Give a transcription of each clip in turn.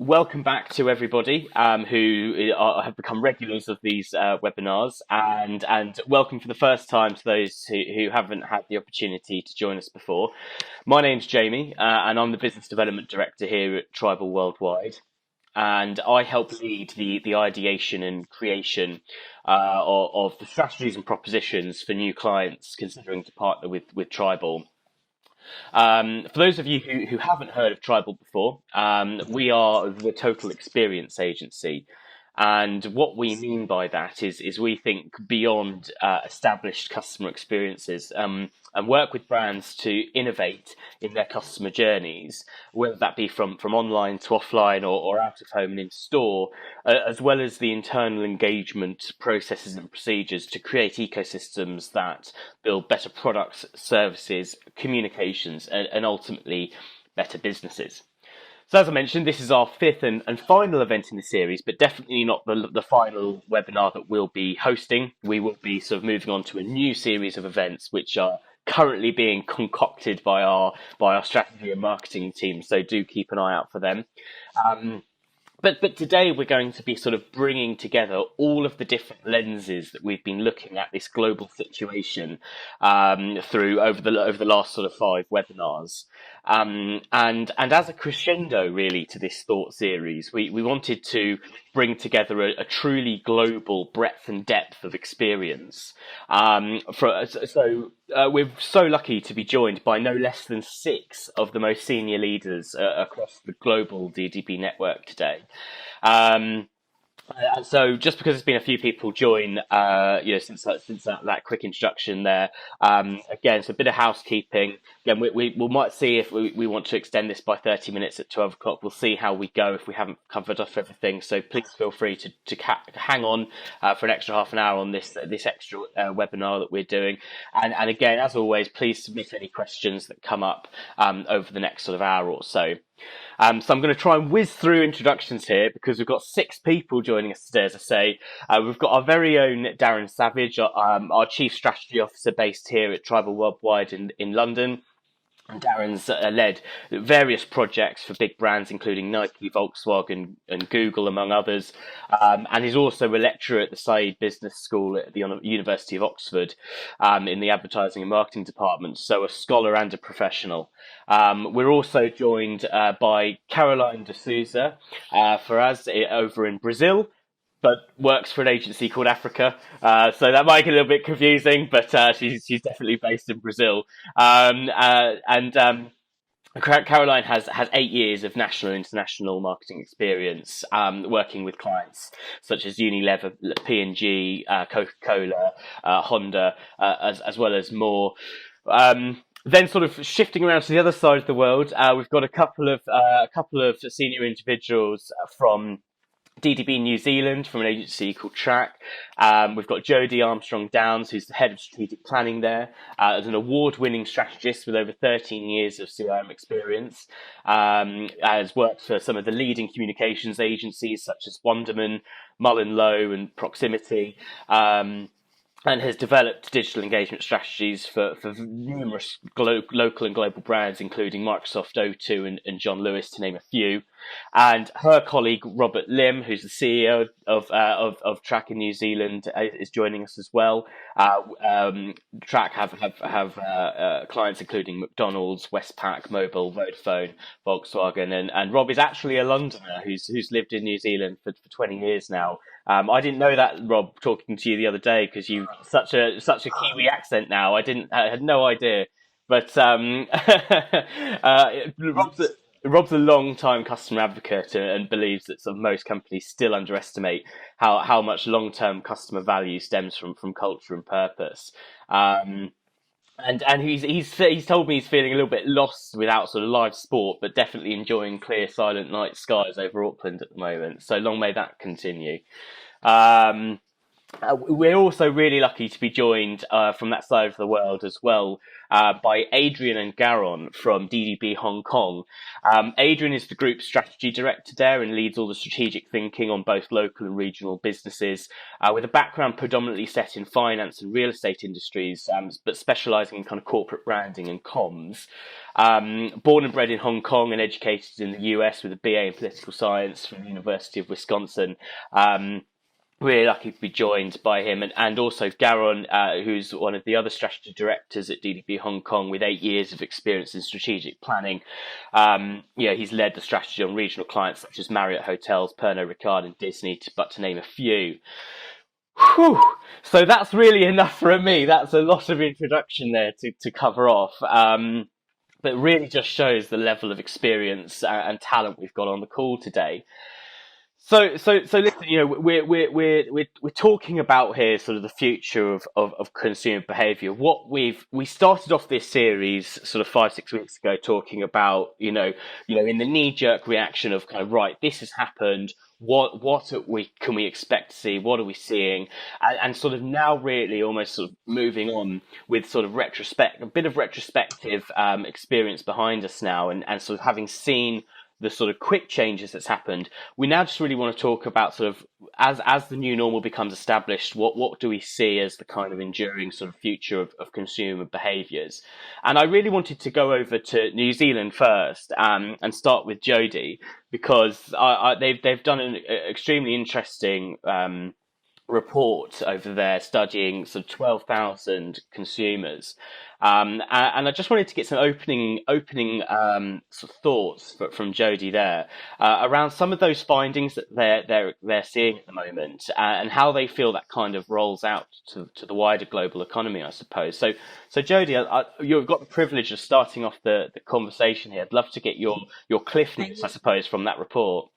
welcome back to everybody have become regulars of these webinars, and welcome for the first time to those who haven't had the opportunity to join us before. My name's Jamie, and I'm the Business Development Director here at Tribal Worldwide. And I help lead the ideation and creation of the strategies and propositions for new clients considering to partner with Tribal. For those of you who haven't heard of Tribal before, we are the total experience agency. And what we mean by that is we think beyond established customer experiences, and work with brands to innovate in their customer journeys, whether that be from online to offline or out of home and in store, as well as the internal engagement processes and procedures to create ecosystems that build better products, services, communications, and ultimately better businesses. So as I mentioned, this is our fifth and final event in the series, but definitely not the final webinar that we'll be hosting. We will be sort of moving on to a new series of events, which are currently being concocted by our strategy and marketing team. So do keep an eye out for them. But today we're going to be sort of bringing together all of the different lenses that we've been looking at this global situation through over the last sort of 5 webinars. And as a crescendo really to this thought series, we wanted to bring together a truly global breadth and depth of experience. We're so lucky to be joined by no less than 6 of the most senior leaders across the global DDB network today. And so, just because there's been a few people join, since that quick introduction there, again, so a bit of housekeeping. Again, we might see if we want to extend this by 30 minutes at 12 o'clock. We'll see how we go if we haven't covered off everything. So please feel free to hang on for an extra half an hour on this extra webinar that we're doing. And again, as always, please submit any questions that come up over the next sort of hour or so. So I'm going to try and whiz through introductions here because we've got 6 people joining us today, as I say. We've got our very own Darren Savage, our Chief Strategy Officer based here at Tribal Worldwide in London. And Darren's led various projects for big brands, including Nike, Volkswagen, and Google, among others. And he's also a lecturer at the Said Business School at the University of Oxford in the Advertising and Marketing Department, so a scholar and a professional. We're also joined by Caroline de Souza for us over in Brazil, but works for an agency called Africa. So that might get a little bit confusing, but she's definitely based in Brazil. Caroline has 8 years of national and international marketing experience, working with clients such as Unilever, P&G, Coca-Cola, Honda, as well as more. Then, sort of shifting around to the other side of the world, we've got a couple of senior individuals from DDB New Zealand from an agency called Track. We've got Jodie Armstrong-Downs, who's the head of strategic planning there, as an award-winning strategist with over 13 years of CRM experience. Has worked for some of the leading communications agencies such as Wonderman, Mullen Lowe, and Proximity. And has developed digital engagement strategies for numerous local and global brands, including Microsoft, O2, and John Lewis, to name a few. And her colleague Robert Lim, who's the CEO of Track in New Zealand, is joining us as well. Track have clients including McDonald's, Westpac, Mobil, Vodafone, Volkswagen, and Rob is actually a Londoner who's lived in New Zealand for 20 years now. I didn't know that, Rob, talking to you the other day, because you've such a Kiwi accent now. I had no idea. But Rob's a long-time customer advocate and believes that sort of most companies still underestimate how much long-term customer value stems from culture and purpose. And he's told me he's feeling a little bit lost without sort of live sport, but definitely enjoying clear, silent night skies over Auckland at the moment. So long may that continue. We're also really lucky to be joined from that side of the world as well by Adrian and Garon from DDB Hong Kong. Adrian is the group strategy director there and leads all the strategic thinking on both local and regional businesses, with a background predominantly set in finance and real estate industries, but specialising in kind of corporate branding and comms. Born and bred in Hong Kong and educated in the US with a BA in political science from the University of Wisconsin. Really lucky to be joined by him, and also Garon, who's one of the other strategy directors at DDB Hong Kong with 8 years of experience in strategic planning. He's led the strategy on regional clients such as Marriott Hotels, Pernod Ricard, and Disney, but to name a few. Whew. So that's really enough for me. That's a lot of introduction there to cover off. But it really just shows the level of experience and talent we've got on the call today. So listen, we're talking about here sort of the future of consumer behaviour. We started off this series sort of 5-6 weeks ago talking about, in the knee-jerk reaction of kind of, right, this has happened. What can we expect to see? What are we seeing? And sort of now really almost sort of moving on with sort of a bit of retrospective experience behind us now, and sort of having seen the sort of quick changes that's happened. We now just really want to talk about sort of as the new normal becomes established, what do we see as the kind of enduring sort of future of consumer behaviours? And I really wanted to go over to New Zealand first, and start with Jodie, because they've done an extremely interesting report over there studying sort of 12,000 consumers. And I just wanted to get some opening sort of thoughts from Jodie there around some of those findings that they're seeing at the moment, and how they feel that kind of rolls out to the wider global economy, I suppose. So Jodie, you've got the privilege of starting off the conversation here. I'd love to get your cliff notes, I suppose, from that report.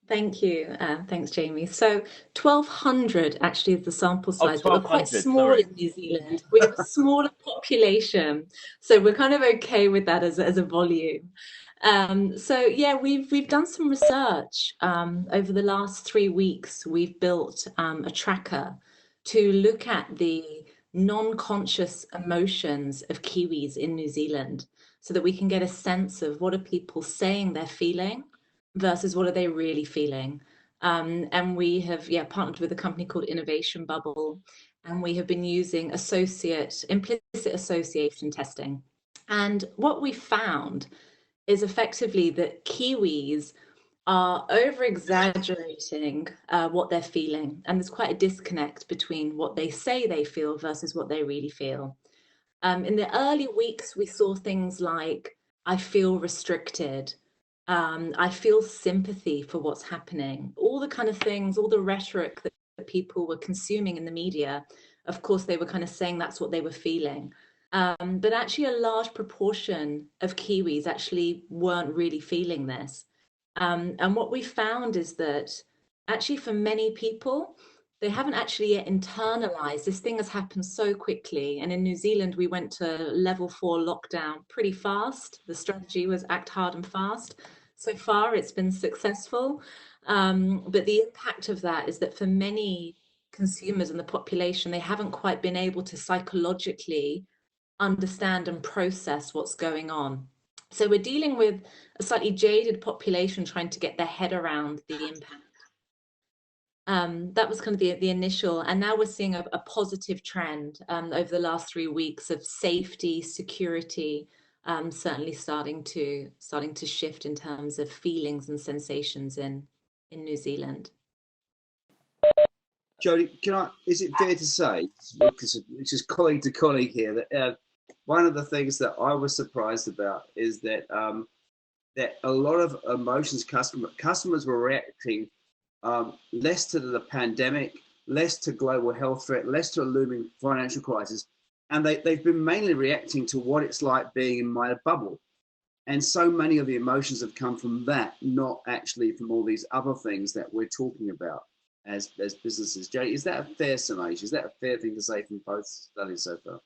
Thank you. Thanks, Jamie. So 1,200 actually is the sample Oh, size, but we're quite 1,200, small sorry. in New Zealand. We have a smaller population, so we're kind of okay with that as a volume. So yeah, we've done some research over the last 3 weeks. We've built a tracker to look at the non-conscious emotions of Kiwis in New Zealand, so that we can get a sense of what are people saying they're feeling versus what are they really feeling. And we have, yeah, partnered with a company called Innovation Bubble, and we have been using implicit association testing. And what we found is effectively that Kiwis are over exaggerating what they're feeling. And there's quite a disconnect between what they say they feel versus what they really feel. In the early weeks, we saw things like, I feel restricted. I feel sympathy for what's happening. All the kind of things, all the rhetoric that people were consuming in the media, of course, they were kind of saying that's what they were feeling. But actually, a large proportion of Kiwis actually weren't really feeling this. And what we found is that actually, for many people, they haven't actually yet internalized. This thing has happened so quickly. And in New Zealand, we went to level 4 lockdown pretty fast. The strategy was act hard and fast. So far, it's been successful. But the impact of that is that for many consumers in the population, they haven't quite been able to psychologically understand and process what's going on. So we're dealing with a slightly jaded population trying to get their head around the impact. That was kind of the initial, and now we're seeing a positive trend over the last 3 weeks of safety, security, certainly starting to shift in terms of feelings and sensations in New Zealand. Jodie, is it fair to say, because it's just colleague to colleague here, that one of the things that I was surprised about is that that a lot of emotions customers were reacting less to the pandemic, less to global health threat, less to a looming financial crisis, and they've been mainly reacting to what it's like being in my bubble. And so many of the emotions have come from that, not actually from all these other things that we're talking about as businesses. Jay, is that a fair summation? Is that a fair thing to say from both studies so far?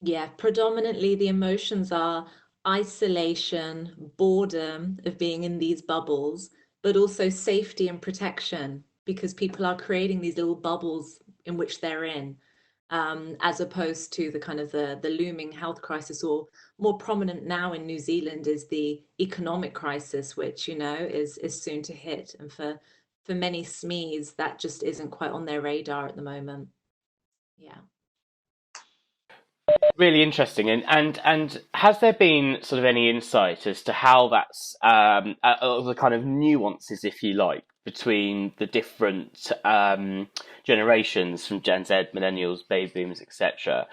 Yeah, predominantly the emotions are isolation, boredom of being in these bubbles, but also safety and protection because people are creating these little bubbles in which they're in, as opposed to the kind of the looming health crisis, or more prominent now in New Zealand is the economic crisis, which, you know, is soon to hit. And for many SMEs, that just isn't quite on their radar at the moment. Yeah. Really interesting. And has there been sort of any insight as to how that's the kind of nuances, if you like, between the different generations from Gen Z, millennials, baby boomers, etc.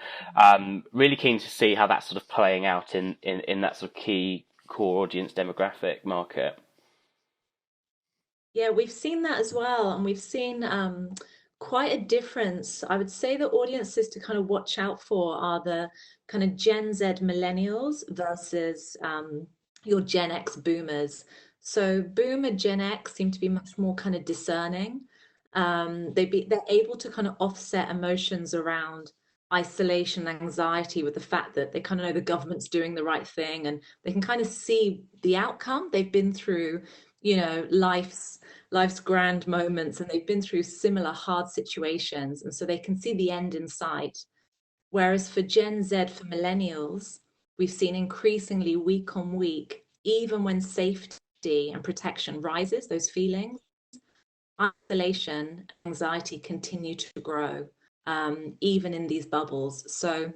Really keen to see how that's sort of playing out in that sort of key core audience demographic market. Yeah, we've seen that as well, and we've seen quite a difference. I would say the audiences to kind of watch out for are the kind of Gen Z millennials versus your Gen X boomers. So boomer Gen X seem to be much more kind of discerning. They're able to kind of offset emotions around isolation, anxiety with the fact that they kind of know the government's doing the right thing, and they can kind of see the outcome. They've been through, you know, life's grand moments, and they've been through similar hard situations, and so they can see the end in sight. Whereas for Gen Z, for millennials, we've seen increasingly week on week, even when safety and protection rises, those feelings, isolation, anxiety continue to grow, even in these bubbles. So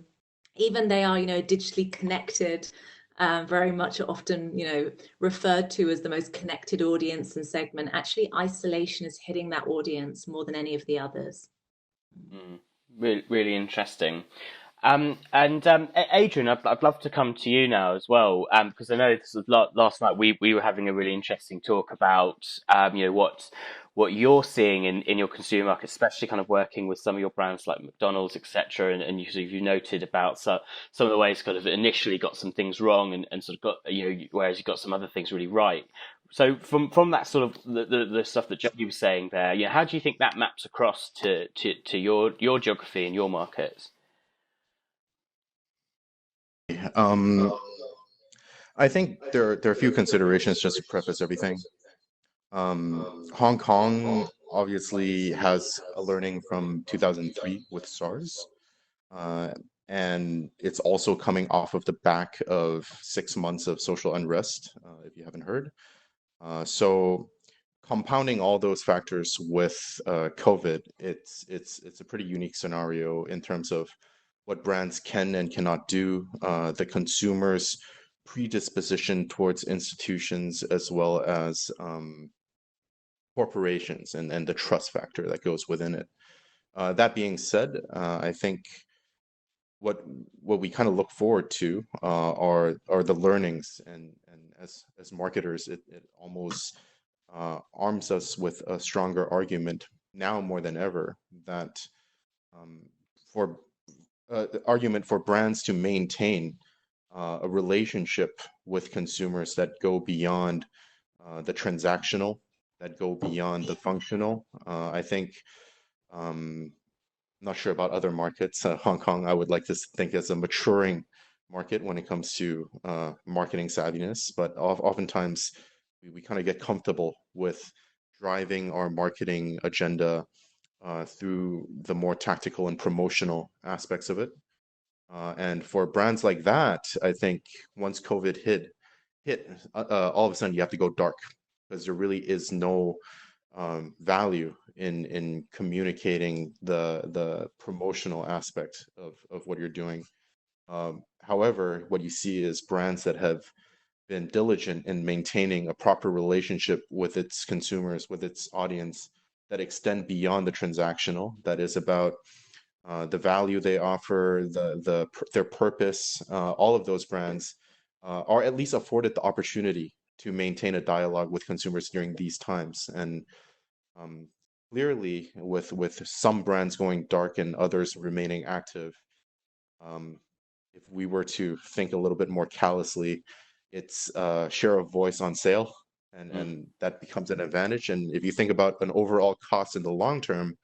even they are, you know, digitally connected, very much often, you know, referred to as the most connected audience and segment. Actually, isolation is hitting that audience more than any of the others. Mm, really, really interesting. Adrian, I'd love to come to you now as well, because I know this was last night we were having a really interesting talk about you know what you're seeing in your consumer market, especially kind of working with some of your brands like McDonald's, etc. And you noted about some of the ways kind of initially got some things wrong and sort of got, you know, whereas you got some other things really right. So from that sort of the stuff that Jackie was saying there, yeah, how do you think that maps across to your geography and your markets? Um, I think there are a few considerations just to preface everything. Hong Kong obviously has a learning from 2003 with SARS, uh, and it's also coming off of the back of 6 months of social unrest, if you haven't heard. So compounding all those factors with COVID, it's a pretty unique scenario in terms of what brands can and cannot do, the consumers' predisposition towards institutions as well as corporations and the trust factor that goes within it. That being said, I think what we kind of look forward to are the learnings, and as marketers, it almost arms us with a stronger argument now more than ever that um, for the argument for brands to maintain a relationship with consumers that go beyond the transactional, that go beyond the functional. I think, not sure about other markets. Hong Kong, I would like to think as a maturing market when it comes to marketing savviness, but oftentimes we kind of get comfortable with driving our marketing agenda through the more tactical and promotional aspects of it. And for brands like that, I think once COVID all of a sudden you have to go dark because there really is no value in communicating the promotional aspect of what you're doing. However, what you see is brands that have been diligent in maintaining a proper relationship with its consumers, with its audience that extend beyond the transactional. That is about the value they offer, their purpose. All of those brands are at least afforded the opportunity to maintain a dialogue with consumers during these times. And um, clearly, with some brands going dark and others remaining active, um, if we were to think a little bit more callously, it's share of voice on sale, and that becomes an advantage. And if you think about an overall cost in the long term,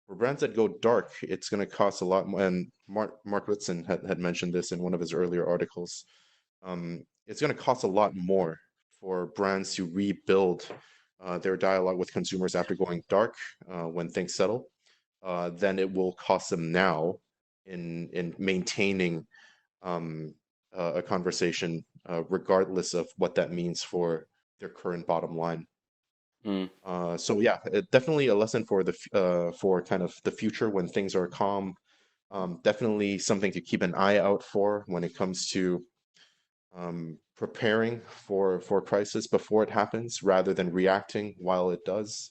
for brands that go dark, it's going to cost a lot more. And Mark Whitson had mentioned this in one of his earlier articles. It's going to cost a lot more for brands to rebuild their dialogue with consumers after going dark, when things settle, then it will cost them now in maintaining a conversation, regardless of what that means for their current bottom line. Mm. So yeah, definitely a lesson for for kind of the future when things are calm. Definitely something to keep an eye out for when it comes to preparing for crisis before it happens, rather than reacting while it does.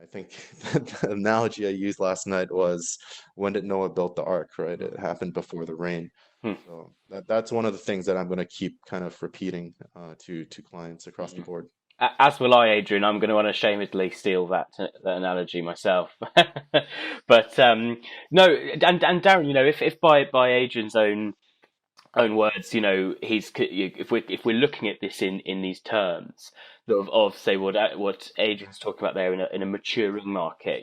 I think the analogy I used last night was, when did Noah build the ark, right? It happened before the rain. Hmm. So that's one of the things that I'm going to keep kind of repeating to clients across the board. As will I, Adrian. I'm going to unashamedly steal that analogy myself. But no, and Darren, if by Adrian's own words, if we're looking at this in these terms of say what Adrian's talking about there in a maturing market,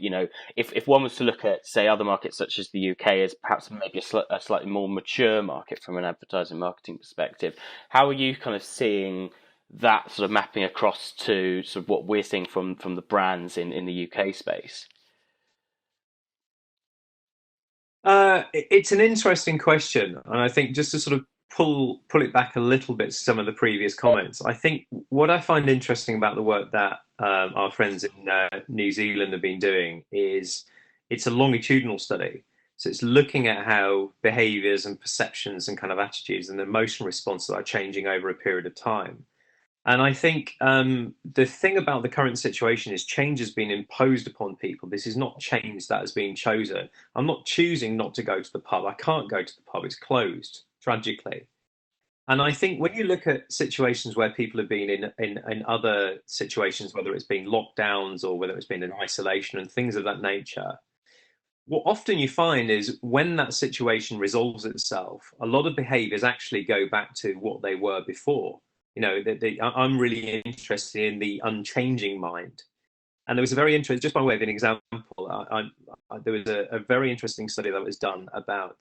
if one was to look at say other markets such as the UK as perhaps maybe a slightly more mature market from an advertising marketing perspective, how are you kind of seeing that sort of mapping across to sort of what we're seeing from the brands in the UK space? It's an interesting question, and I think just to sort of pull it back a little bit to some of the previous comments, I think what I find interesting about the work that our friends in New Zealand have been doing is it's a longitudinal study. So it's looking at how behaviors and perceptions and kind of attitudes and emotional responses are changing over a period of time. And I think the thing about the current situation is change has been imposed upon people. This is not change that has been chosen. I'm not choosing not to go to the pub. I can't go to the pub. It's closed, tragically. And I think when you look at situations where people have been in other situations, whether it's been lockdowns or whether it's been in isolation and things of that nature, what often you find is when that situation resolves itself, a lot of behaviors actually go back to what they were before. I'm really interested in the unchanging mind. And there was a very interesting, just by way of an example, there was a very interesting study that was done about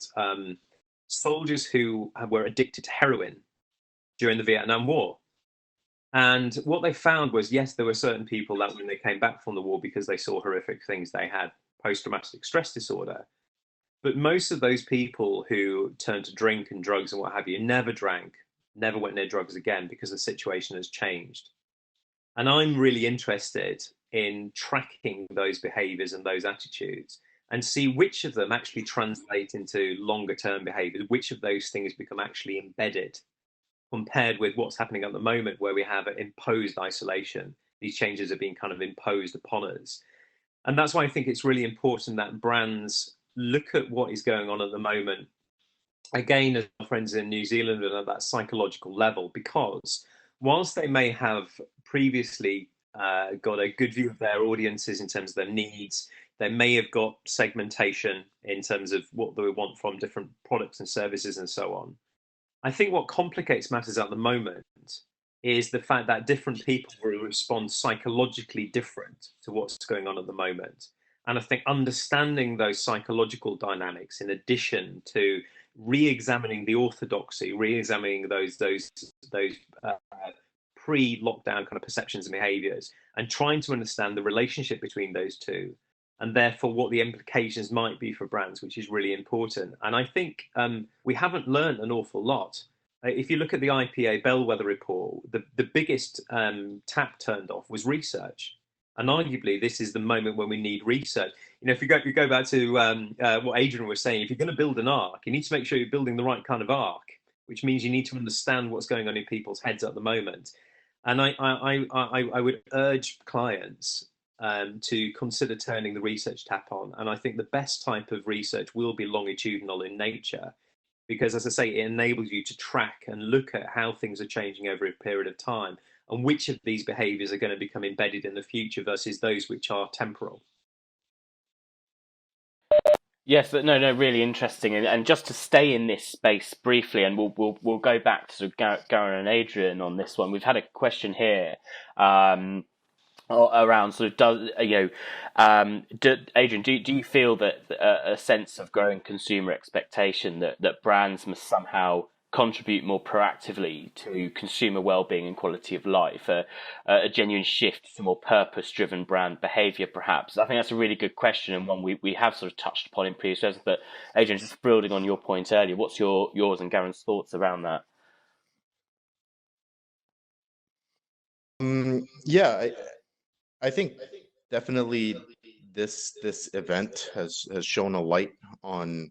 soldiers who were addicted to heroin during the Vietnam War. And what they found was, yes, there were certain people that when they came back from the war because they saw horrific things, they had post-traumatic stress disorder. But most of those people who turned to drink and drugs and what have you never drank, never went near drugs again because the situation has changed. And I'm really interested in tracking those behaviors and those attitudes and see which of them actually translate into longer term behaviors, which of those things become actually embedded compared with what's happening at the moment where we have imposed isolation. These changes are being kind of imposed upon us. And that's why I think it's really important that brands look at what is going on at the moment, again, as our friends in New Zealand, and at that psychological level, because whilst they may have previously got a good view of their audiences in terms of their needs, they may have got segmentation in terms of what they want from different products and services and so on. I think what complicates matters at the moment is the fact that different people will respond psychologically different to what's going on at the moment. And I think understanding those psychological dynamics, in addition to re-examining the orthodoxy, re-examining those pre-lockdown kind of perceptions and behaviors, and trying to understand the relationship between those two, and therefore what the implications might be for brands, which is really important. And I think we haven't learned an awful lot. If you look at the IPA Bellwether report, the biggest tap turned off was research. And arguably, this is the moment when we need research. If you go back to what Adrian was saying, if you're going to build an ark, you need to make sure you're building the right kind of ark, which means you need to understand what's going on in people's heads at the moment. And I would urge clients to consider turning the research tap on. And I think the best type of research will be longitudinal in nature, because, as I say, it enables you to track and look at how things are changing over a period of time and which of these behaviors are going to become embedded in the future versus those which are temporal. Yes, no, really interesting, and just to stay in this space briefly, and we'll go back to sort of Garen and Adrian on this one. We've had a question here around sort of Adrian, do you feel that a sense of growing consumer expectation that brands must somehow contribute more proactively to consumer well-being and quality of life, a genuine shift to more purpose-driven brand behavior, perhaps? I think that's a really good question, and one we have sort of touched upon in previous episodes. But Adrian, just building on your point earlier, what's yours and Garen's thoughts around that? Yeah, I think definitely this event has shown a light on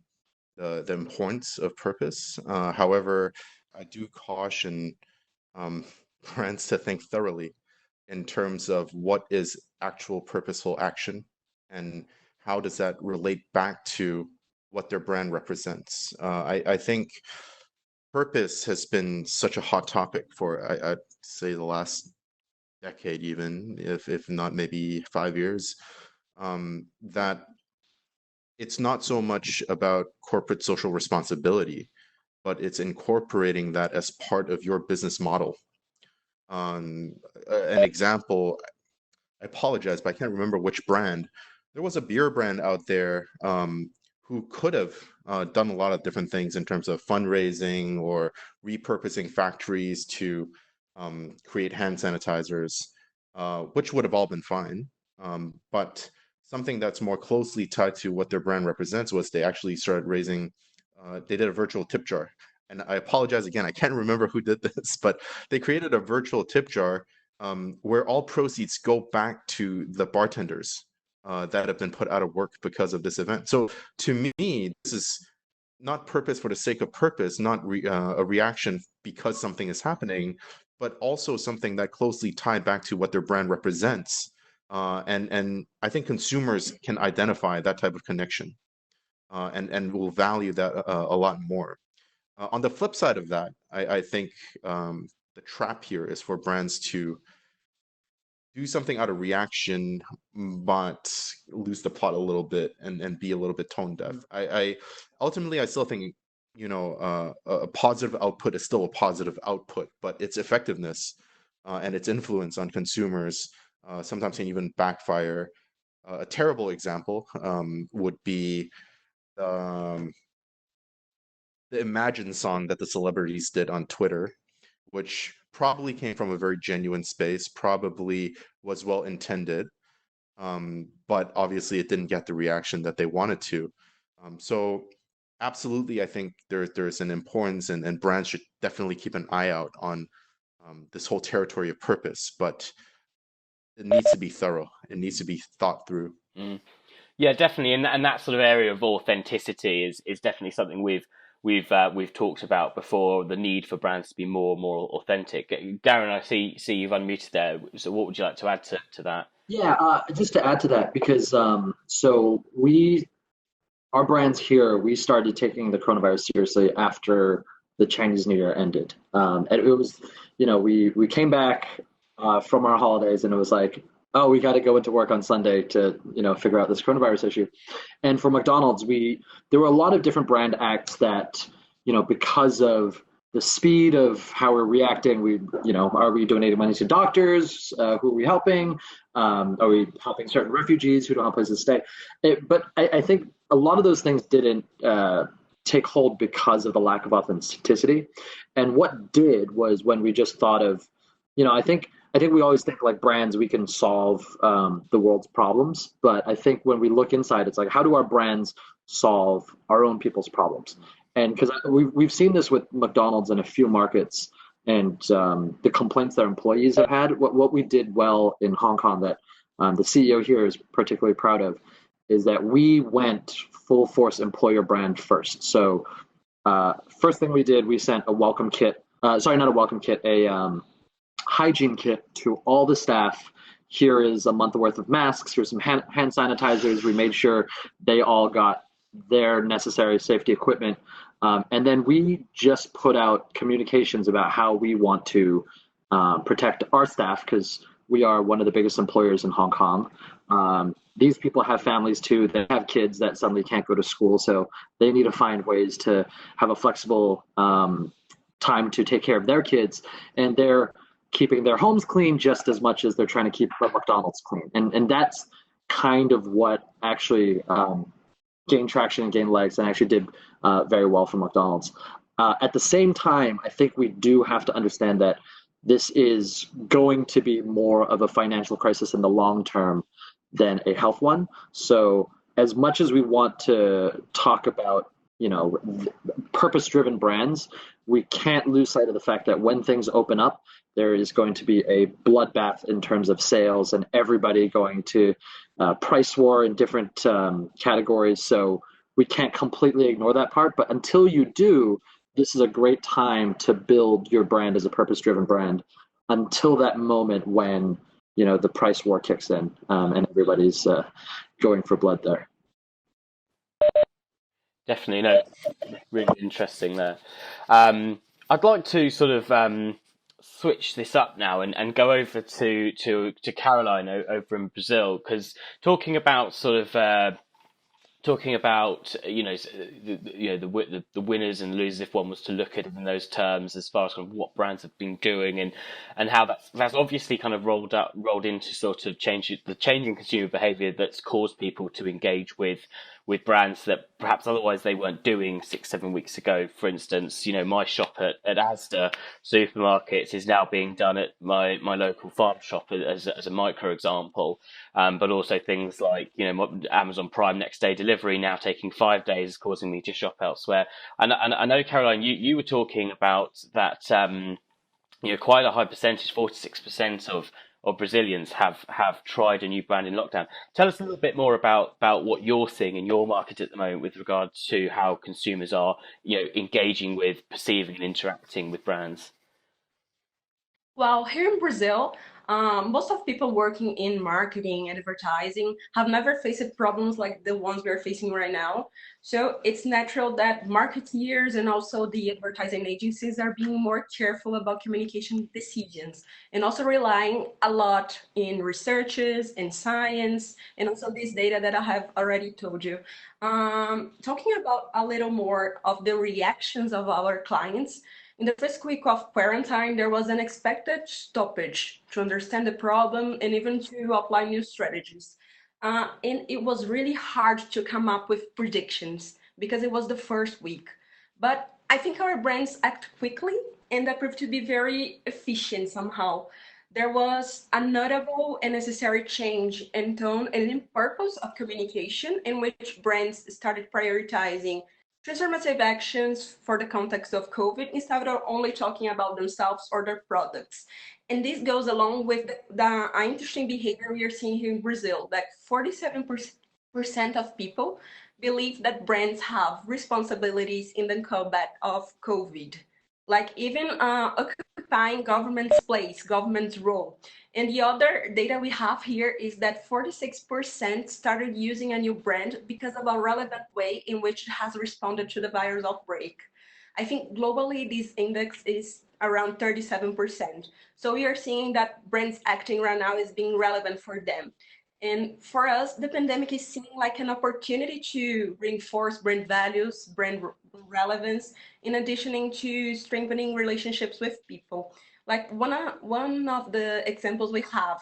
the importance of purpose. However, I do caution brands to think thoroughly in terms of what is actual purposeful action and how does that relate back to what their brand represents. I think purpose has been such a hot topic for I'd say the last decade, even if not maybe 5 years, that it's not so much about corporate social responsibility, but it's incorporating that as part of your business model. An example, I apologize, but I can't remember which brand. There was a beer brand out there who could have done a lot of different things in terms of fundraising or repurposing factories to create hand sanitizers, which would have all been fine. But something that's more closely tied to what their brand represents was they actually started raising, they did a virtual tip jar. And I apologize again, I can't remember who did this, but they created a virtual tip jar where all proceeds go back to the bartenders that have been put out of work because of this event. So to me, this is not purpose for the sake of purpose, not a reaction because something is happening, but also something that closely tied back to what their brand represents. And I think consumers can identify that type of connection and will value that a lot more. On the flip side of that, I think the trap here is for brands to do something out of reaction, but lose the plot a little bit and be a little bit tone deaf. I ultimately, I still think, a positive output is still a positive output, but its effectiveness and its influence on consumers sometimes can even backfire. A terrible example would be the Imagine song that the celebrities did on Twitter, which probably came from a very genuine space, probably was well intended, but obviously it didn't get the reaction that they wanted to. So absolutely, I think there's an importance, and brands should definitely keep an eye out on this whole territory of purpose, but it needs to be thorough. It needs to be thought through. Yeah, definitely, and that sort of area of authenticity is definitely something we've talked about before. The need for brands to be more authentic. Garen, I see you've unmuted there. So, what would you like to add to that? Yeah, just to add to that, because our brands here, we started taking the coronavirus seriously after the Chinese New Year ended. And it was, we came back from our holidays, and it was like, oh, we got to go into work on Sunday to, figure out this coronavirus issue. And for McDonald's, there were a lot of different brand acts that, because of the speed of how we're reacting, are we donating money to doctors? Who are we helping? Are we helping certain refugees who don't have places to stay? But I think a lot of those things didn't take hold because of the lack of authenticity. And what did was when we just thought of, I think we always think like brands, we can solve the world's problems. But I think when we look inside, it's like, how do our brands solve our own people's problems? And because we've seen this with McDonald's in a few markets, and the complaints that employees have had. What we did well in Hong Kong that the CEO here is particularly proud of is that we went full force employer brand first. So first thing we did, we sent a welcome kit. Sorry, not a welcome kit, a hygiene kit to all the staff. Here is a month worth of masks. Here's some hand sanitizers. We made sure they all got their necessary safety equipment. And then we just put out communications about how we want to protect our staff, because we are one of the biggest employers in Hong Kong. These people have families too. They have kids that suddenly can't go to school, so they need to find ways to have a flexible time to take care of their kids. And they're keeping their homes clean just as much as they're trying to keep McDonald's clean. And that's kind of what actually gained traction and gained legs and actually did very well for McDonald's. At the same time, I think we do have to understand that this is going to be more of a financial crisis in the long term than a health one. So as much as we want to talk about, purpose-driven brands, we can't lose sight of the fact that when things open up, there is going to be a bloodbath in terms of sales and everybody going to price war in different categories. So we can't completely ignore that part. But until you do, this is a great time to build your brand as a purpose-driven brand until that moment when, the price war kicks in and everybody's going for blood there. Definitely, no, really interesting there. I'd like to sort of switch this up now and go over to Caroline over in Brazil, because talking about the winners and losers, if one was to look at it in those terms, as far as kind of what brands have been doing and how that's obviously kind of rolled into sort of the changing consumer behaviour that's caused people to engage with brands that perhaps otherwise they weren't doing 6-7 weeks ago. For instance, my shop at Asda supermarkets is now being done at my local farm shop as a micro example. But also things like, Amazon Prime next day delivery now taking 5 days, causing me to shop elsewhere. And I know, Caroline, you were talking about that, quite a high percentage, 46% of Brazilians have tried a new brand in lockdown. Tell us a little bit more about what you're seeing in your market at the moment with regards to how consumers are, engaging with, perceiving and interacting with brands. Well, here in Brazil, most of people working in marketing and advertising have never faced problems like the ones we are facing right now. So it's natural that marketeers and also the advertising agencies are being more careful about communication decisions and also relying a lot in researches and science and also this data that I have already told you. Talking about a little more of the reactions of our clients. In the first week of quarantine, there was an expected stoppage to understand the problem and even to apply new strategies. And it was really hard to come up with predictions because it was the first week. But I think our brands act quickly and that proved to be very efficient somehow. There was a notable and necessary change in tone and in purpose of communication in which brands started prioritizing transformative actions for the context of COVID instead of only talking about themselves or their products. And this goes along with the interesting behavior we are seeing here in Brazil, that 47% of people believe that brands have responsibilities in the combat of COVID, like even occupying government's place, government's role. And the other data we have here is that 46% started using a new brand because of a relevant way in which it has responded to the virus outbreak. I think globally, this index is around 37%. So we are seeing that brands acting right now is being relevant for them. And for us, the pandemic is seen like an opportunity to reinforce brand values, brand relevance, in addition to strengthening relationships with people. Like one of the examples we have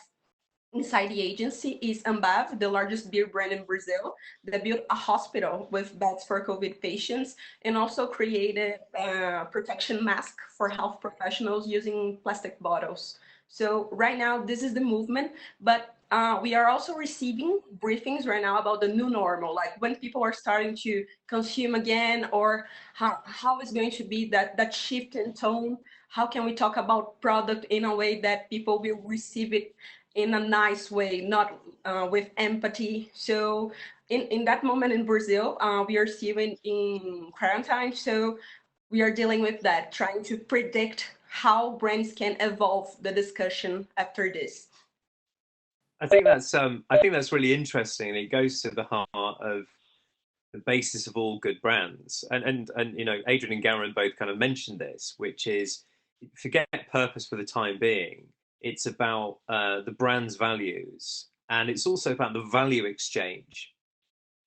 inside the agency is Ambev, the largest beer brand in Brazil, that built a hospital with beds for COVID patients and also created a protection mask for health professionals using plastic bottles. So right now, this is the movement, but we are also receiving briefings right now about the new normal, like when people are starting to consume again, or how is going to be that shift in tone. How can we talk about product in a way that people will receive it in a nice way, not with empathy? So in that moment in Brazil, we are still in quarantine. So we are dealing with that, trying to predict how brands can evolve the discussion after this. I think that's really interesting, and it goes to the heart of the basis of all good brands. And Adrian and Garen both kind of mentioned this, which is forget purpose for the time being. It's about the brand's values, and it's also about the value exchange.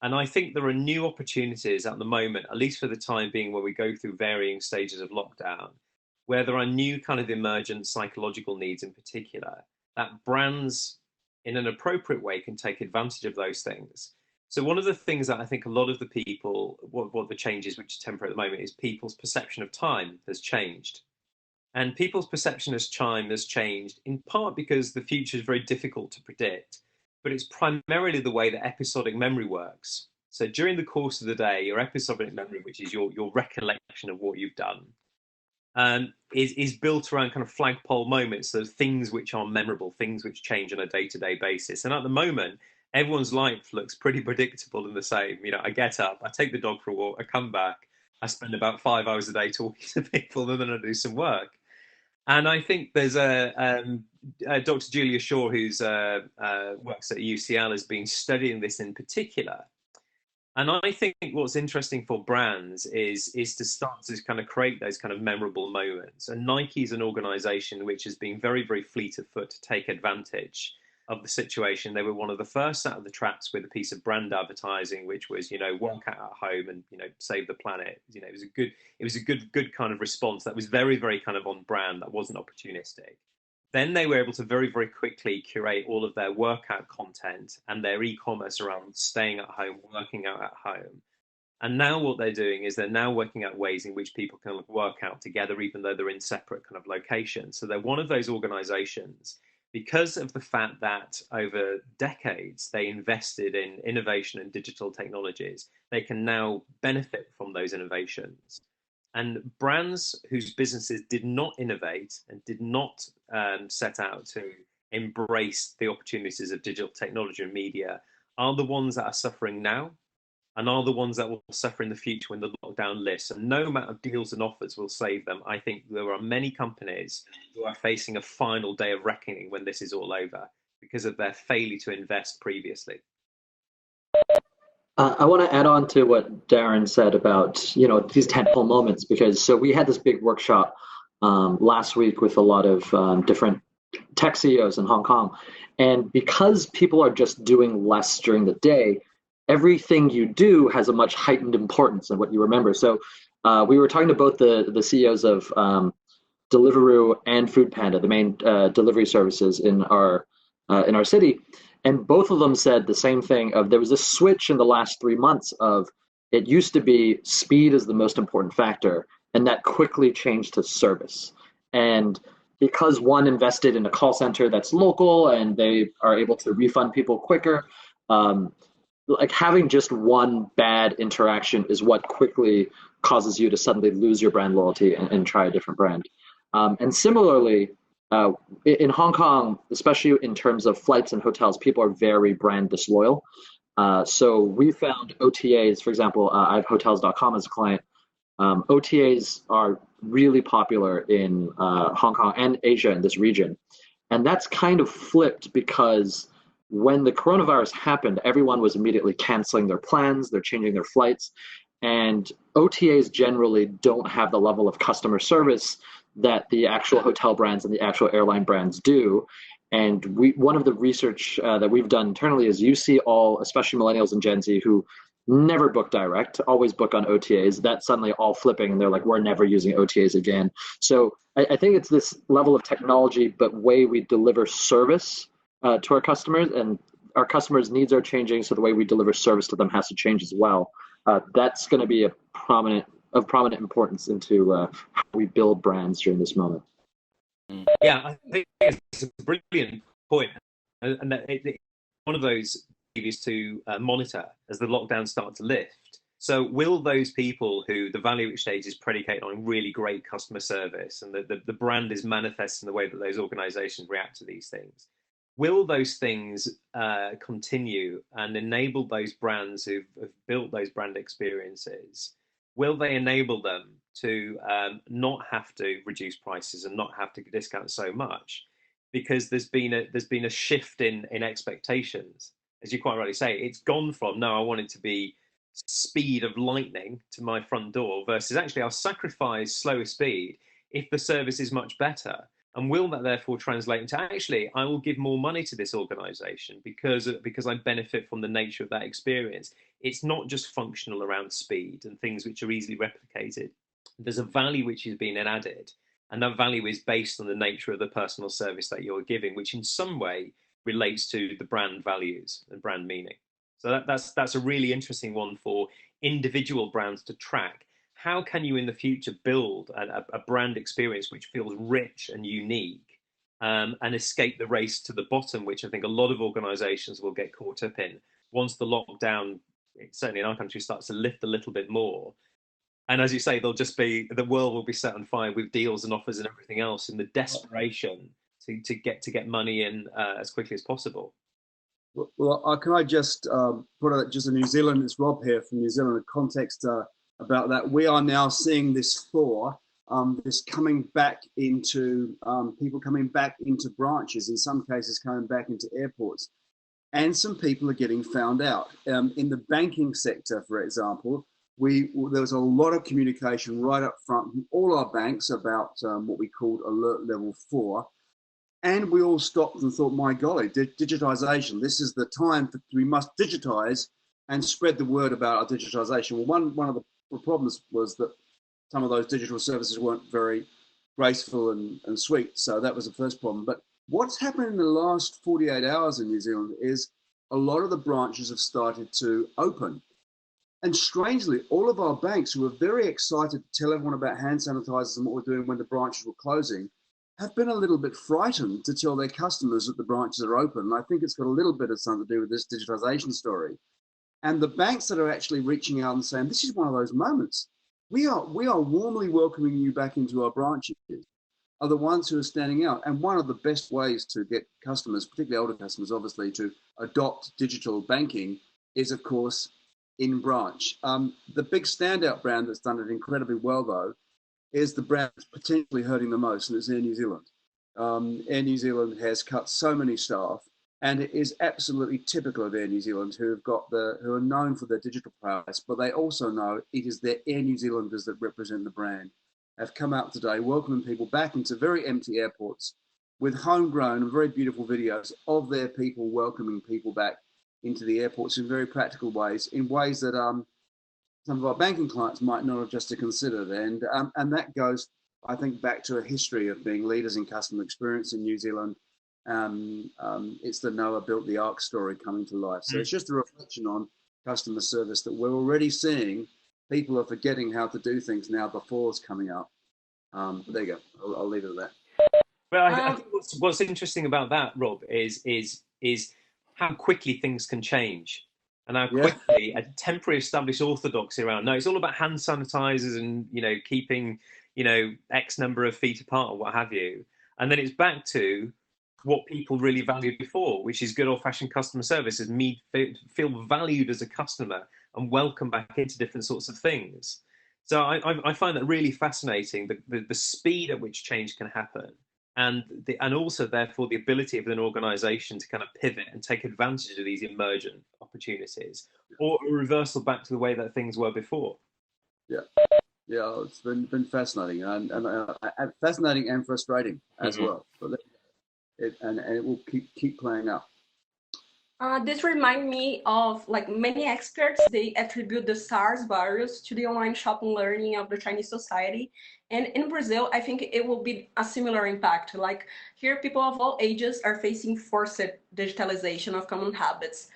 And I think there are new opportunities at the moment, at least for the time being, where we go through varying stages of lockdown, where there are new kind of emergent psychological needs in particular, that brands in an appropriate way can take advantage of those things. So one of the things that I think a lot of the people, what the changes which are temporary at the moment, is people's perception of time has changed. And people's perception of time has changed in part because the future is very difficult to predict, but it's primarily the way that episodic memory works. So during the course of the day, your episodic memory, which is your recollection of what you've done, is built around kind of flagpole moments, so things which are memorable, things which change on a day-to-day basis. And at the moment, everyone's life looks pretty predictable and the same. You know, I get up, I take the dog for a walk, I come back, I spend about 5 hours a day talking to people, and then I do some work. And I think there's Dr. Julia Shaw, who's works at UCL, has been studying this in particular. And I think what's interesting for brands is to start to kind of create those kind of memorable moments. And Nike is an organization which has been very, very fleet of foot to take advantage of the situation. They were one of the first out of the traps with a piece of brand advertising, which was, you know, work out at home and, you know, save the planet. You know, it was a good kind of response that was very, very kind of on brand, that wasn't opportunistic. Then they were able to very, very quickly curate all of their workout content and their e-commerce around staying at home, working out at home. And now what they're doing is they're now working out ways in which people can work out together, even though they're in separate kind of locations. So they're one of those organizations, because of the fact that over decades they invested in innovation and digital technologies, they can now benefit from those innovations. And brands whose businesses did not innovate and did not set out to embrace the opportunities of digital technology and media are the ones that are suffering now, and are the ones that will suffer in the future when the lockdown lifts. And no amount of deals and offers will save them. I think there are many companies who are facing a final day of reckoning when this is all over because of their failure to invest previously. I want to add on to what Darren said about, you know, these tentpole moments, because so we had this big workshop last week with a lot of different tech CEOs in Hong Kong. And because people are just doing less during the day, everything you do has a much heightened importance than what you remember. So we were talking to both the CEOs of Deliveroo and Foodpanda, the main delivery services in our city, and both of them said the same thing. Of there was a switch in the last 3 months of it used to be speed is the most important factor, and that quickly changed to service. And because one invested in a call center that's local and they are able to refund people quicker, like having just one bad interaction is what quickly causes you to suddenly lose your brand loyalty and try a different brand. And similarly, in Hong Kong, especially in terms of flights and hotels, people are very brand disloyal. So we found OTAs, for example, I have hotels.com as a client. OTAs are really popular in Hong Kong and Asia in this region. And that's kind of flipped because when the coronavirus happened, everyone was immediately canceling their plans, they're changing their flights. And OTAs generally don't have the level of customer service that the actual hotel brands and the actual airline brands do. And one of the research that we've done internally is you see all, especially millennials and Gen Z, who never book direct, always book on OTAs. That's suddenly all flipping, and they're like, we're never using OTAs again. So I think it's this level of technology, but way we deliver service to our customers, and our customers' needs are changing, so the way we deliver service to them has to change as well. That's going to be of prominent importance into how we build brands during this moment. Yeah, I think it's a brilliant point, and one of those is to monitor as the lockdowns start to lift. So will those people who the value exchange is predicated on really great customer service and the brand is manifest in the way that those organizations react to these things, will those things continue and enable those brands who've built those brand experiences? Will they enable them to not have to reduce prices and not have to discount so much? Because there's been a shift in expectations. As you quite rightly say, it's gone from, no, I want it to be speed of lightning to my front door, versus actually I'll sacrifice slower speed if the service is much better. And will that therefore translate into actually I will give more money to this organization because I benefit from the nature of that experience? It's not just functional around speed and things which are easily replicated. There's a value which is being added, and that value is based on the nature of the personal service that you're giving, which in some way relates to the brand values and brand meaning. So that's a really interesting one for individual brands to track. How can you in the future build a brand experience which feels rich and unique, and escape the race to the bottom, which I think a lot of organizations will get caught up in once the lockdown, certainly in our country, starts to lift a little bit more. And as you say, the world will be set on fire with deals and offers and everything else in the desperation to get money in as quickly as possible. Well, can I just put just a New Zealand, it's Rob here from New Zealand, a context about that. We are now seeing this thaw, this coming back into people coming back into branches, in some cases coming back into airports. And some people are getting found out. In the banking sector, for example, there was a lot of communication right up front from all our banks about what we called alert level 4. And we all stopped and thought, my golly, digitization, this is the time we must digitize and spread the word about our digitization. Well, one of the problems was that some of those digital services weren't very graceful and sweet. So that was the first problem. But what's happened in the last 48 hours in New Zealand is a lot of the branches have started to open. And strangely, all of our banks, who were very excited to tell everyone about hand sanitizers and what we're doing when the branches were closing, have been a little bit frightened to tell their customers that the branches are open. And I think it's got a little bit of something to do with this digitization story. And the banks that are actually reaching out and saying, this is one of those moments. We are warmly welcoming you back into our branches, are the ones who are standing out. And one of the best ways to get customers, particularly older customers, obviously, to adopt digital banking is, of course, in branch. The big standout brand that's done it incredibly well, though, is the brand that's potentially hurting the most, and it's Air New Zealand. Air New Zealand has cut so many staff, and it is absolutely typical of Air New Zealand, who are known for their digital prowess, but they also know it is their Air New Zealanders that represent the brand, have come out today welcoming people back into very empty airports with homegrown and very beautiful videos of their people welcoming people back into the airports in very practical ways, in ways that some of our banking clients might not have just considered. And that goes, I think, back to a history of being leaders in customer experience in New Zealand. It's the Noah built the Ark story coming to life. So it's just a reflection on customer service that we're already seeing. People are forgetting how to do things now. The thaw is coming up. But there you go. I'll leave it at that. Well, I think what's interesting about that, Rob, is how quickly things can change. And how quickly a temporary established orthodoxy around. No, it's all about hand sanitizers and, keeping, X number of feet apart or what have you. And then it's back to what people really valued before, which is good old-fashioned customer service, is me feel valued as a customer and welcome back into different sorts of things. So I find that really fascinating, the speed at which change can happen. And also, therefore, the ability of an organization to kind of pivot and take advantage of these emergent opportunities, or a reversal back to the way that things were before. Yeah, it's been fascinating and fascinating and frustrating as well. But it will keep playing out. This reminds me of many experts, they attribute the SARS virus to the online shopping learning of the Chinese society. And in Brazil, I think it will be a similar impact. Like here, people of all ages are facing forced digitalization of common habits.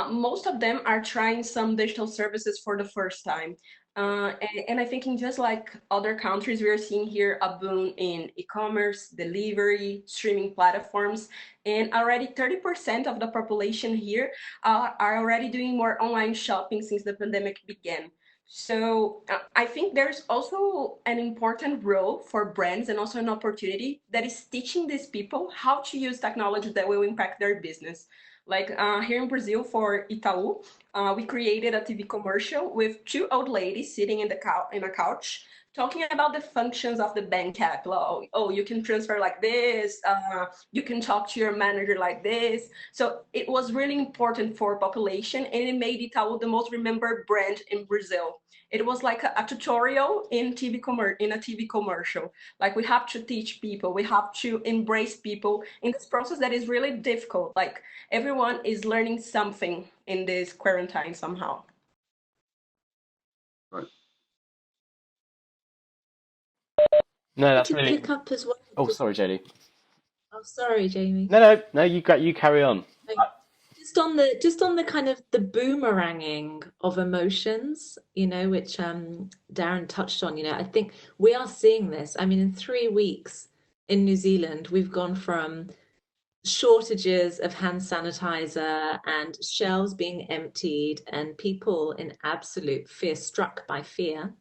Most of them are trying some digital services for the first time. And I think in just like other countries, we are seeing here a boom in e-commerce, delivery, streaming platforms, and already 30% of the population here are already doing more online shopping since the pandemic began. So I think there's also an important role for brands and also an opportunity that is teaching these people how to use technology that will impact their business. Like here in Brazil for Itaú, we created a TV commercial with two old ladies sitting in a couch talking about the functions of the bank app. Oh, you can transfer like this, you can talk to your manager like this. So it was really important for population, and it made Itaú the most remembered brand in Brazil. It was like a tutorial in a TV commercial. Like we have to teach people, we have to embrace people in this process that is really difficult. Like everyone is learning something in this quarantine somehow. Right. No, that's really. Pick up as well. Oh, sorry, JD. Oh, sorry, Jamie. No, you carry on. just on the kind of the boomeranging of emotions, which Darren touched on, I think we are seeing this. I mean, in 3 weeks in New Zealand, we've gone from shortages of hand sanitizer and shelves being emptied and people in absolute fear, struck by fear,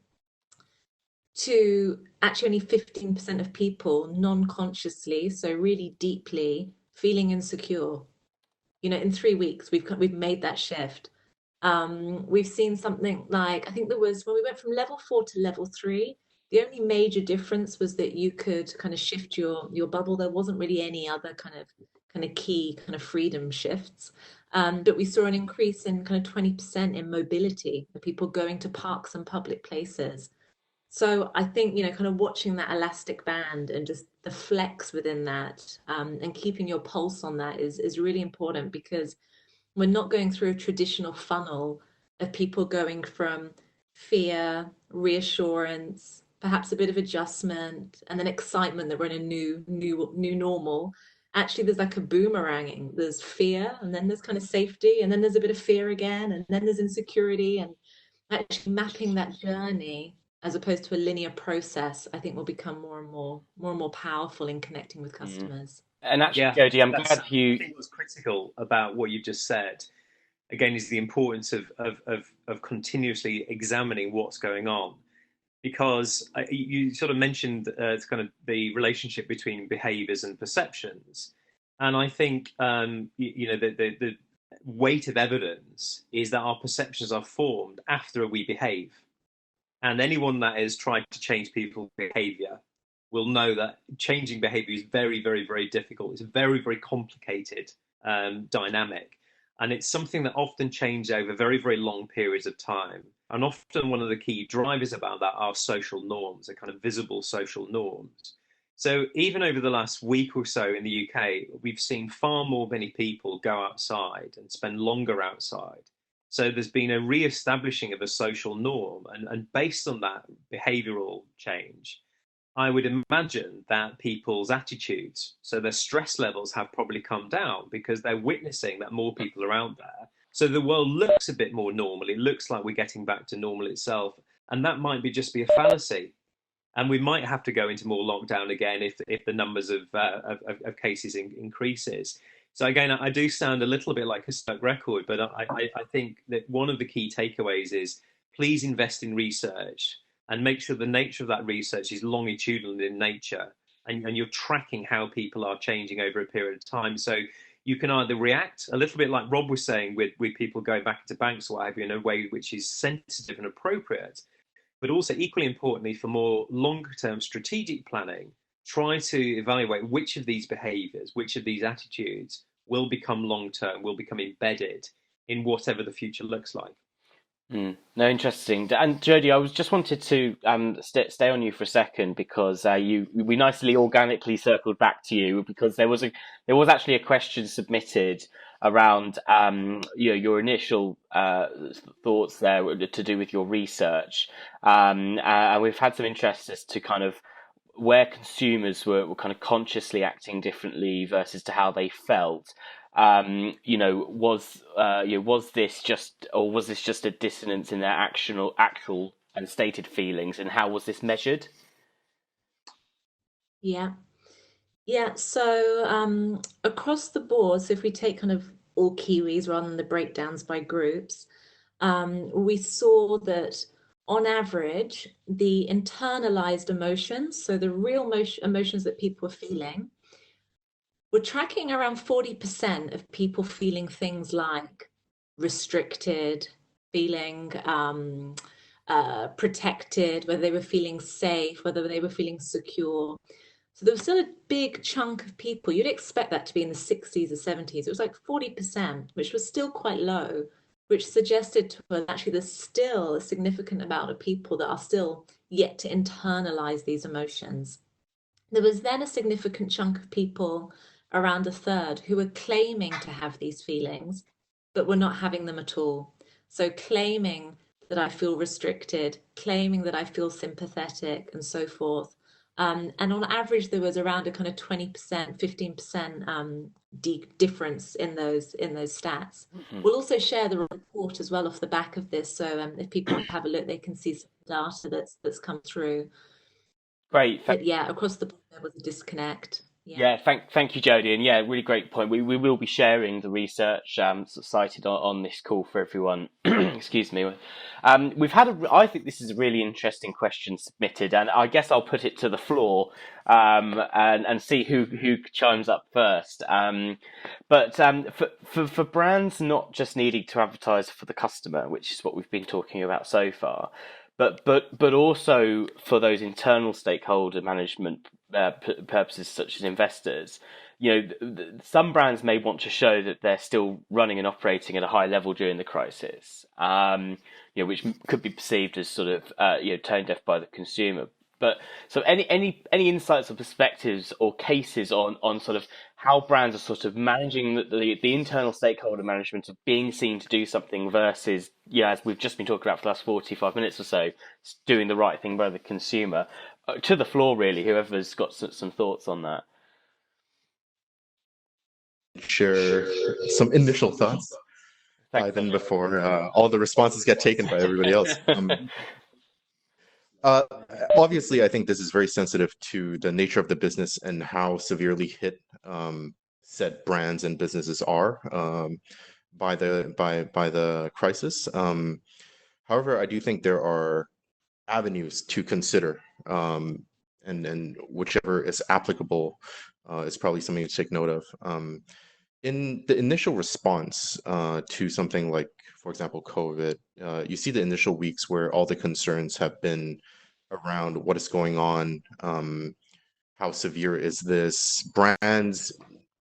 to actually only 15% of people non-consciously, so really deeply feeling insecure. In 3 weeks, we've made that shift. We've seen something like, I think there was, when we went from level 4 to level 3, the only major difference was that you could kind of shift your bubble. There wasn't really any other kind of key kind of freedom shifts. But we saw an increase in kind of 20% in mobility, of people going to parks and public places. So I think, kind of watching that elastic band and just the flex within that, and keeping your pulse on that is really important, because we're not going through a traditional funnel of people going from fear, reassurance, perhaps a bit of adjustment, and then excitement that we're in a new normal. Actually, there's like a boomeranging. There's fear, and then there's kind of safety, and then there's a bit of fear again, and then there's insecurity, and actually mapping that journey as opposed to a linear process, I think will become more and more powerful in connecting with customers. And actually, Yeah, Jodie, I'm that's, glad you. I think what's critical about what you've just said, again, is the importance of continuously examining what's going on. Because you sort of mentioned kind of the relationship between behaviours and perceptions. And I think, the weight of evidence is that our perceptions are formed after we behave. And anyone that has tried to change people's behaviour will know that changing behaviour is very, very, very difficult. It's a very, very complicated dynamic. And it's something that often changes over very, very long periods of time. And often one of the key drivers about that are social norms, a kind of visible social norms. So even over the last week or so in the UK, we've seen far more many people go outside and spend longer outside. So there's been a re-establishing of a social norm, and based on that behavioural change, I would imagine that people's attitudes, so their stress levels, have probably come down because they're witnessing that more people are out there. So the world looks a bit more normal. It looks like we're getting back to normal itself. And that might just be a fallacy. And we might have to go into more lockdown again if the numbers of cases increases. So again, I do sound a little bit like a stuck record, but I think that one of the key takeaways is please invest in research and make sure the nature of that research is longitudinal in nature, and you're tracking how people are changing over a period of time. So you can either react a little bit like Rob was saying with people going back into banks or what have you, in a way which is sensitive and appropriate, but also equally importantly for more longer term strategic planning, try to evaluate which of these behaviors, which of these attitudes will become long term, will become embedded in whatever the future looks like. No, interesting. And Jodie, I was just wanted to stay on you for a second, because we nicely organically circled back to you, because there was actually a question submitted around your initial thoughts there to do with your research, and we've had some interest as to kind of where consumers were kind of consciously acting differently versus to how they felt. Was this just a dissonance in their actual and stated feelings, and how was this measured? Yeah. So across the board, so if we take kind of all Kiwis rather than the breakdowns by groups, we saw that on average, the internalized emotions, so the real emotions that people were feeling, we're tracking around 40% of people feeling things like restricted, feeling protected, whether they were feeling safe, whether they were feeling secure. So there was still a big chunk of people. You'd expect that to be in the 60s or 70s. It was like 40%, which was still quite low, which suggested to us actually there's still a significant amount of people that are still yet to internalize these emotions. There was then a significant chunk of people, around a third, who were claiming to have these feelings, but were not having them at all. So claiming that I feel restricted, claiming that I feel sympathetic, and so forth. And on average, there was around a kind of 20%, 15% difference in those stats. We'll also share the report as well off the back of this. So if people want to have a look, they can see some data that's come through. Great. But yeah, across the board, there was a disconnect. Yeah, thank you, Jodie, and yeah, really great point. We will be sharing the research cited on this call for everyone. Excuse me. We've had I think this is a really interesting question submitted, and I guess I'll put it to the floor and see who chimes up first. But for brands not just needing to advertise for the customer, which is what we've been talking about so far, but also for those internal stakeholder management purposes, such as investors, some brands may want to show that they're still running and operating at a high level during the crisis, which could be perceived as sort of tone deaf by the consumer. But so any insights or perspectives or cases on sort of how brands are sort of managing the internal stakeholder management of being seen to do something versus, as we've just been talking about for the last 45 minutes or so, doing the right thing by the consumer. To the floor, really, whoever's got some thoughts on that. Share some initial thoughts. Then before all the responses get taken by everybody else. Obviously, I think this is very sensitive to the nature of the business and how severely hit said brands and businesses are by the crisis. However, I do think there are avenues to consider, and whichever is applicable is probably something to take note of. In the initial response to something like, for example, COVID, you see the initial weeks where all the concerns have been around what is going on, how severe is this, brands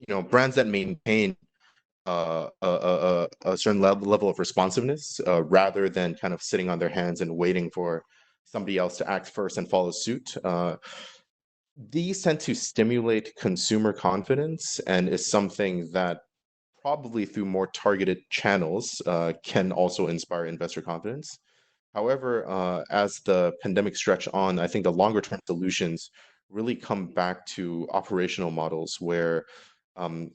that maintain a certain level of responsiveness rather than kind of sitting on their hands and waiting for somebody else to act first and follow suit. These tend to stimulate consumer confidence and is something that probably through more targeted channels can also inspire investor confidence. However, as the pandemic stretched on, I think the longer term solutions really come back to operational models where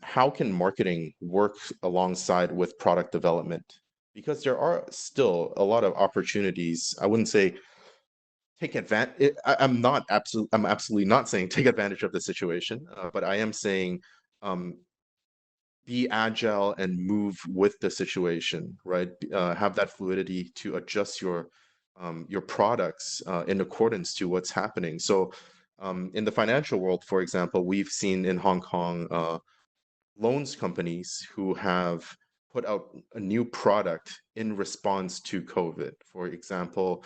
how can marketing work alongside with product development? Because there are still a lot of opportunities. I wouldn't say take advantage. I'm absolutely not saying take advantage of the situation, but I am saying be agile and move with the situation, right? Have that fluidity to adjust your products in accordance to what's happening. So in the financial world, for example, we've seen in Hong Kong loans companies who have put out a new product in response to COVID. For example,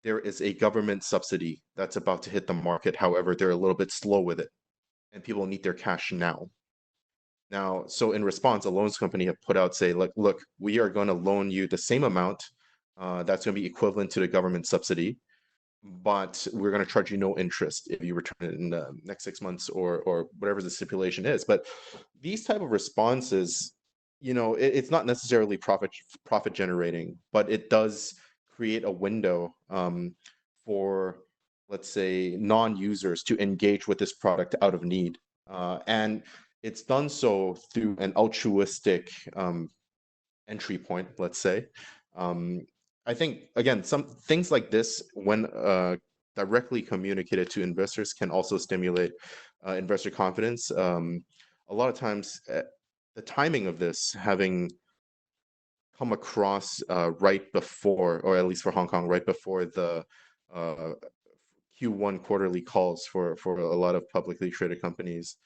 there is a government subsidy that's about to hit the market. However, they're a little bit slow with it, and people need their cash now. Now, so in response, a loans company have put out, say, like, look, we are going to loan you the same amount that's going to be equivalent to the government subsidy, but we're going to charge you no interest if you return it in the next 6 months or whatever the stipulation is. But these type of responses, it's not necessarily profit generating, but it does create a window for, let's say, non-users to engage with this product out of need. And it's done so through an altruistic entry point, let's say. I think, again, some things like this, when directly communicated to investors, can also stimulate investor confidence. A lot of times, the timing of this having come across right before, or at least for Hong Kong, right before the Q1 quarterly calls for a lot of publicly traded companies,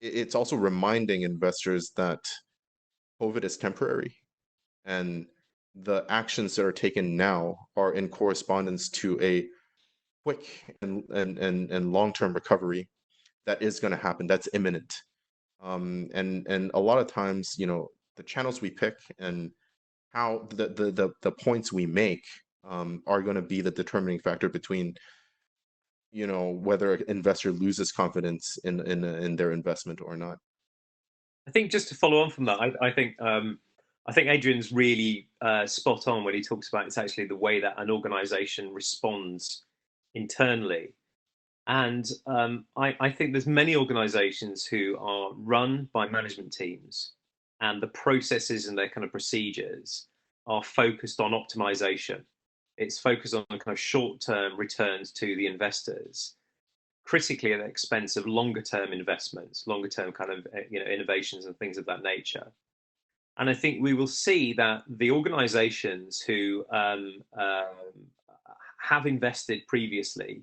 it's also reminding investors that COVID is temporary, and the actions that are taken now are in correspondence to a quick and long-term recovery that is going to happen, that's imminent. And a lot of times, the channels we pick and how the points we make are going to be the determining factor between whether an investor loses confidence in their investment or not. I think just to follow on from that, I think Adrian's really spot on when he talks about it's actually the way that an organization responds internally. And I think there's many organizations who are run by management teams, and the processes and their kind of procedures are focused on optimization. It's focused on kind of short-term returns to the investors, critically at the expense of longer-term investments, longer-term kind of innovations and things of that nature. And I think we will see that the organizations who have invested previously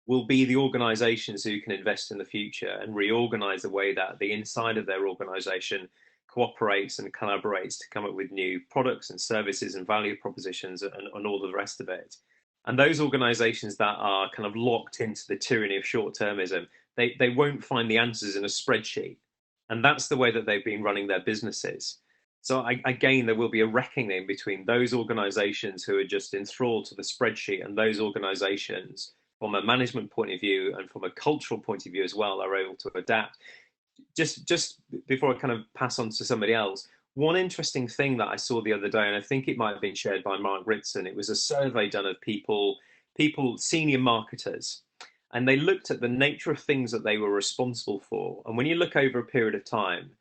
will be the organizations who can invest in the future and reorganize the way that the inside of their organization cooperates and collaborates to come up with new products and services and value propositions and all the rest of it. And those organizations that are kind of locked into the tyranny of short-termism, they won't find the answers in a spreadsheet. And that's the way that they've been running their businesses. So again, there will be a reckoning between those organizations who are just enthralled to the spreadsheet and those organizations from a management point of view and from a cultural point of view as well are able to adapt. Just before I kind of pass on to somebody else, one interesting thing that I saw the other day, and I think it might have been shared by Mark Ritson, it was a survey done of people, senior marketers, and they looked at the nature of things that they were responsible for. And when you look over a period of time,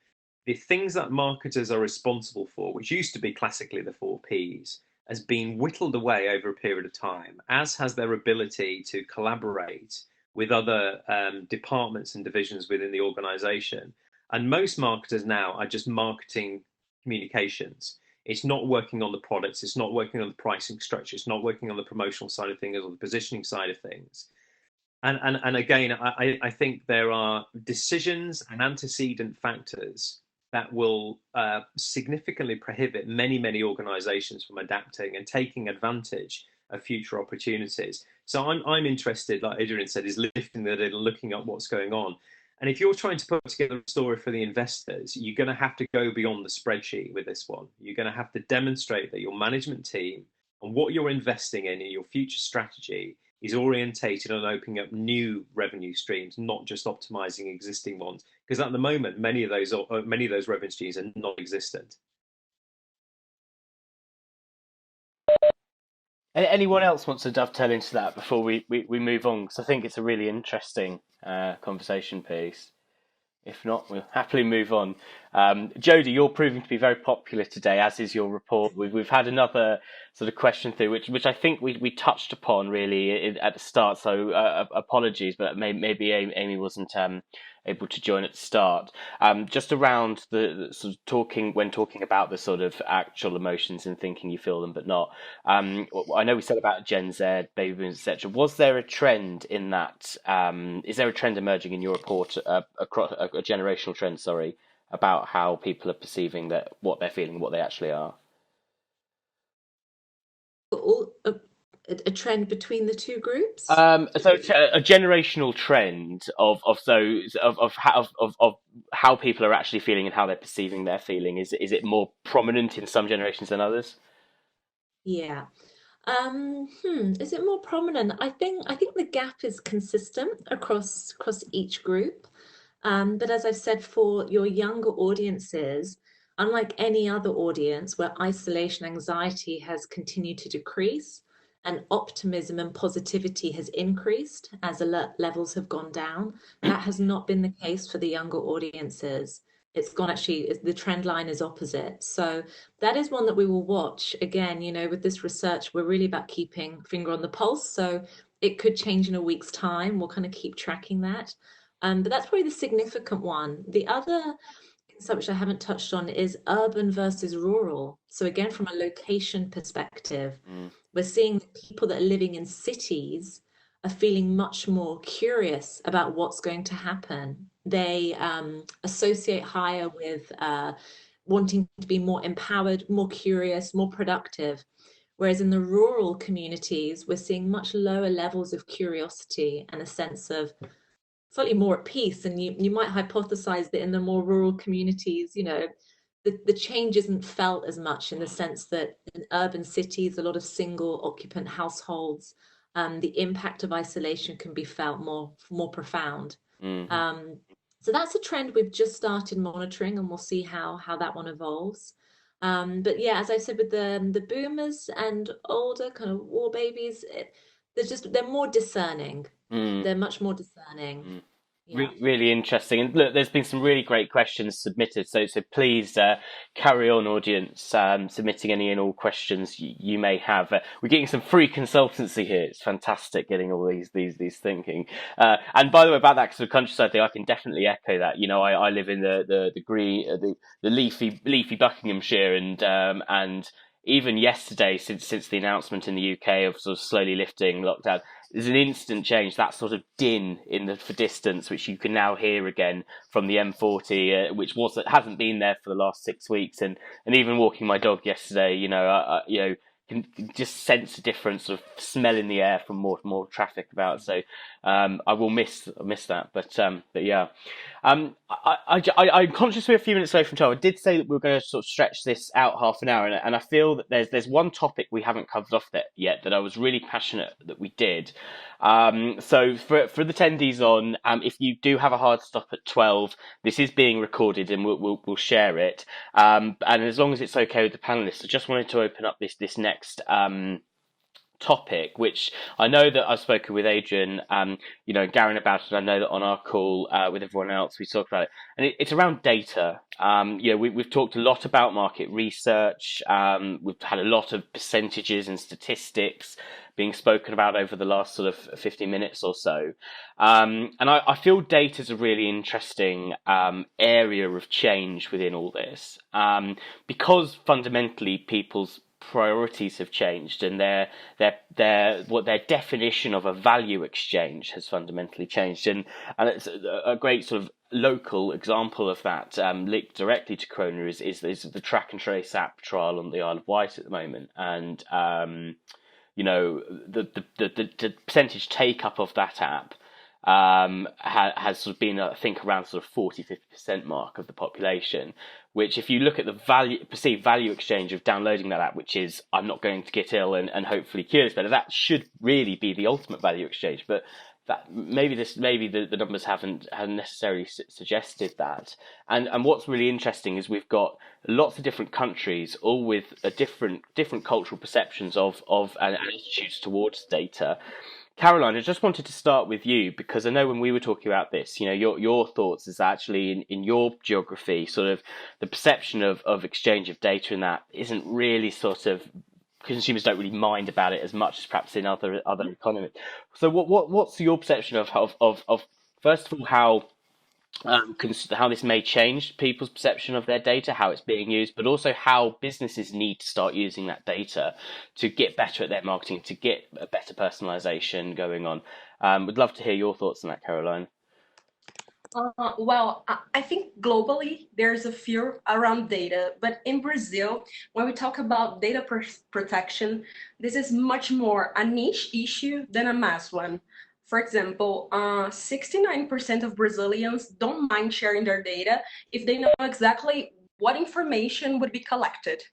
the things that marketers are responsible for, which used to be classically the 4Ps, has been whittled away over a period of time, as has their ability to collaborate with other departments and divisions within the organization. And most marketers now are just marketing communications. It's not working on the products, it's not working on the pricing structure, it's not working on the promotional side of things or the positioning side of things. And again, I think there are decisions and antecedent factors that will significantly prohibit many organizations from adapting and taking advantage of future opportunities. So I'm interested, like Adrian said, is lifting the lid and looking at what's going on. And if you're trying to put together a story for the investors, you're going to have to go beyond the spreadsheet with this one. You're going to have to demonstrate that your management team and what you're investing in your future strategy is orientated on opening up new revenue streams, not just optimizing existing ones. Because at the moment, many of those revenue streams are non-existent. Anyone else wants to dovetail into that before we move on? Because I think it's a really interesting conversation piece. If not, we'll happily move on. Jodie, you're proving to be very popular today, as is your report. We've had another sort of question through, which I think we touched upon really at the start. So apologies, but maybe Amy wasn't able to join at the start. Just around the sort of talking about the sort of actual emotions and thinking you feel them, but not. I know we said about Gen Z, baby boomers, etc. Was there a trend in that? Is there a trend emerging in your report across a generational trend? Sorry, about how people are perceiving that, what they're feeling, what they actually are. A trend between the two groups? So a generational trend of how people are actually feeling and how they're perceiving their feeling. Is it more prominent in some generations than others? Yeah. Is it more prominent? I think the gap is consistent across each group. But as I've said, for your younger audiences, unlike any other audience where isolation anxiety has continued to decrease and optimism and positivity has increased as alert levels have gone down, that has not been the case for the younger audiences. It's gone, actually, the trend line is opposite. So that is one that we will watch. Again, with this research, we're really about keeping finger on the pulse. So it could change in a week's time. We'll kind of keep tracking that. But that's probably the significant one. The other insight, which I haven't touched on, is urban versus rural. So again, from a location perspective, we're seeing people that are living in cities are feeling much more curious about what's going to happen. They associate higher with wanting to be more empowered, more curious, more productive. Whereas in the rural communities, we're seeing much lower levels of curiosity and a sense of slightly more at peace. And you might hypothesize that in the more rural communities, the change isn't felt as much, in the sense that in urban cities, a lot of single occupant households, the impact of isolation can be felt more profound. Mm-hmm. So that's a trend we've just started monitoring, and we'll see how that one evolves. But yeah, as I said, with the boomers and older kind of war babies, they're more discerning. Mm. They're much more discerning. Mm. Yeah. Really interesting. And look, there's been some really great questions submitted. So please carry on, audience, submitting any and all questions you may have. We're getting some free consultancy here. It's fantastic getting all these thinking. And by the way, about that sort of countryside thing, I can definitely echo that. You know, I live in the green, the leafy Buckinghamshire, and even yesterday, since the announcement in the UK of sort of slowly lifting lockdown, there's an instant change. That sort of din in the distance, which you can now hear again from the M40, which hasn't been there for the last 6 weeks. And even walking my dog yesterday, you know, can just sense a different sort of smell in the air from more traffic about. So I will miss that. But yeah. I'm conscious we're a few minutes away from time. I did say that we were going to sort of stretch this out half an hour, and I feel that there's one topic we haven't covered off yet that I was really passionate that we did. So for the attendees on, if you do have a hard stop at 12, this is being recorded and we'll share it. And as long as it's okay with the panelists, I just wanted to open up this next topic, which I know that I've spoken with Adrian, you know, Garen about it. I know that on our call with everyone else, we talked about it, and it's around data. You know, we've talked a lot about market research. We've had a lot of percentages and statistics being spoken about over the last sort of 50 minutes or so. And I feel data is a really interesting area of change within all this, because fundamentally people's priorities have changed, and their definition of a value exchange has fundamentally changed, and it's a great sort of local example of that, linked directly to Corona, is the track and trace app trial on the Isle of Wight at the moment, and you know, the percentage take up of that app has sort of been, I think, around sort of 40-50% mark of the population, which if you look at the perceived value exchange of downloading that app, which is I'm not going to get ill and hopefully cure this better, that should really be the ultimate value exchange. But that maybe the numbers haven't necessarily suggested that. And what's really interesting is we've got lots of different countries, all with a different cultural perceptions of and attitudes towards data. Caroline, I just wanted to start with you, because I know when we were talking about this, you know, your thoughts is actually in your geography, sort of the perception of exchange of data, and that isn't really sort of, consumers don't really mind about it as much as perhaps in other economies. So what's your perception of first of all how this may change people's perception of their data, how it's being used, but also how businesses need to start using that data to get better at their marketing, to get a better personalization going on. Would love to hear your thoughts on that, Caroline. Well, I think globally there's a fear around data, but in Brazil, when we talk about data protection, this is much more a niche issue than a mass one. For example, 69% of Brazilians don't mind sharing their data if they know exactly what information would be collected.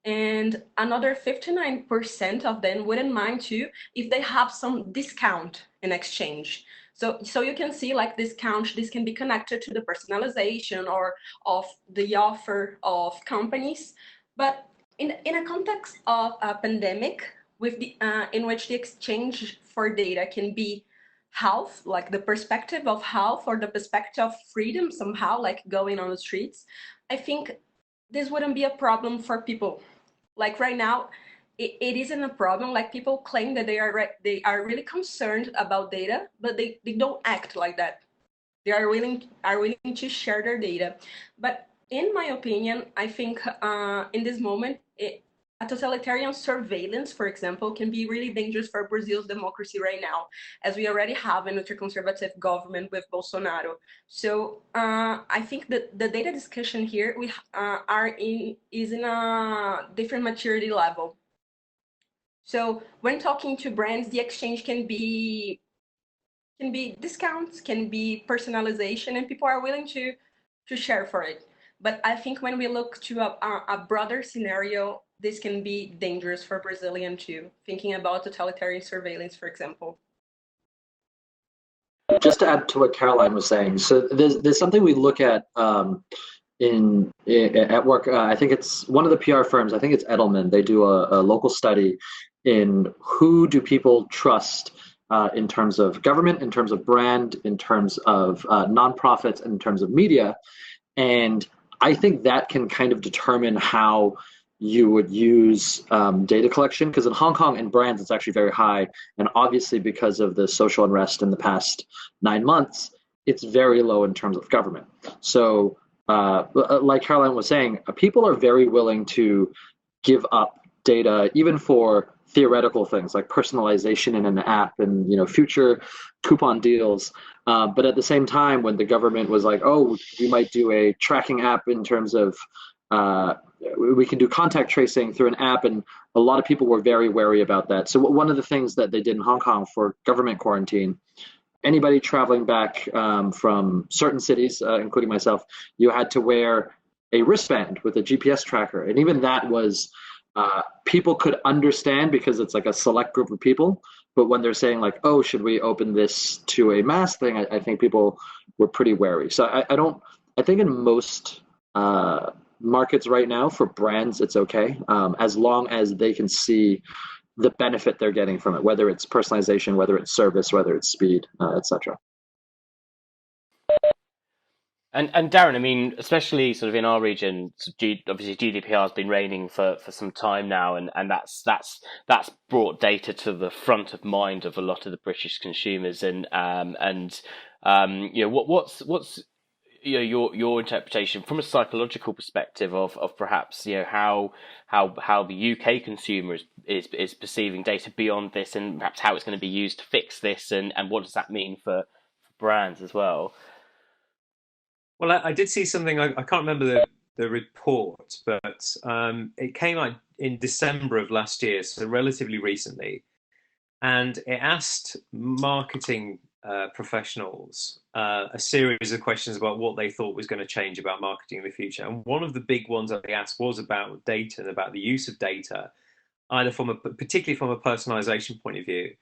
And another 59% of them wouldn't mind too if they have some discount in exchange. So you can see, like, this can be connected to the personalization or of the offer of companies. But in a context of a pandemic, with in which the exchange for data can be health, like the perspective of health or the perspective of freedom somehow, like going on the streets, I think this wouldn't be a problem for people. Like right now, it isn't a problem. Like, people claim that they are really concerned about data, but they don't act like that. They are willing to share their data. But in my opinion, I think in this moment, a totalitarian surveillance, for example, can be really dangerous for Brazil's democracy right now, as we already have an ultra-conservative government with Bolsonaro. So I think that the data discussion here is in a different maturity level. So when talking to brands, the exchange can be discounts, can be personalization, and people are willing to share for it. But I think when we look to a broader scenario, this can be dangerous for Brazilian too, thinking about totalitarian surveillance, for example. Just to add to what Caroline was saying, so there's something we look at at work. I think it's one of the PR firms, I think it's Edelman, they do a local study, in who do people trust in terms of government, in terms of brand, in terms of nonprofits, in terms of media. And I think that can kind of determine how you would use data collection, because in Hong Kong and brands, it's actually very high. And obviously, because of the social unrest in the past 9 months, it's very low in terms of government. So, like Caroline was saying, people are very willing to give up data, even for theoretical things like personalization in an app and future coupon deals. But at the same time, when the government was like, "Oh, we might do a tracking app in terms of we can do contact tracing through an app," and a lot of people were very wary about that. So one of the things that they did in Hong Kong for government quarantine, anybody traveling back from certain cities, including myself, you had to wear a wristband with a GPS tracker, and even that was people could understand because it's like a select group of people. But when they're saying like, "Oh, should we open this to a mass thing?" I think people were pretty wary. So I don't. I think in most markets right now for brands, it's okay as long as they can see the benefit they're getting from it, whether it's personalization, whether it's service, whether it's speed, etc. And Darren, I mean, especially sort of in our region, obviously GDPR has been reigning for some time now, and that's brought data to the front of mind of a lot of the British consumers, and what's your interpretation from a psychological perspective of perhaps how the UK consumer is perceiving data beyond this, and perhaps how it's going to be used to fix this, and what does that mean for brands as well? Well, I did see something. I can't remember the report, but it came out in December of last year, so relatively recently, and it asked marketing professionals a series of questions about what they thought was going to change about marketing in the future. And one of the big ones that they asked was about data and about the use of data, either particularly from a personalization point of view.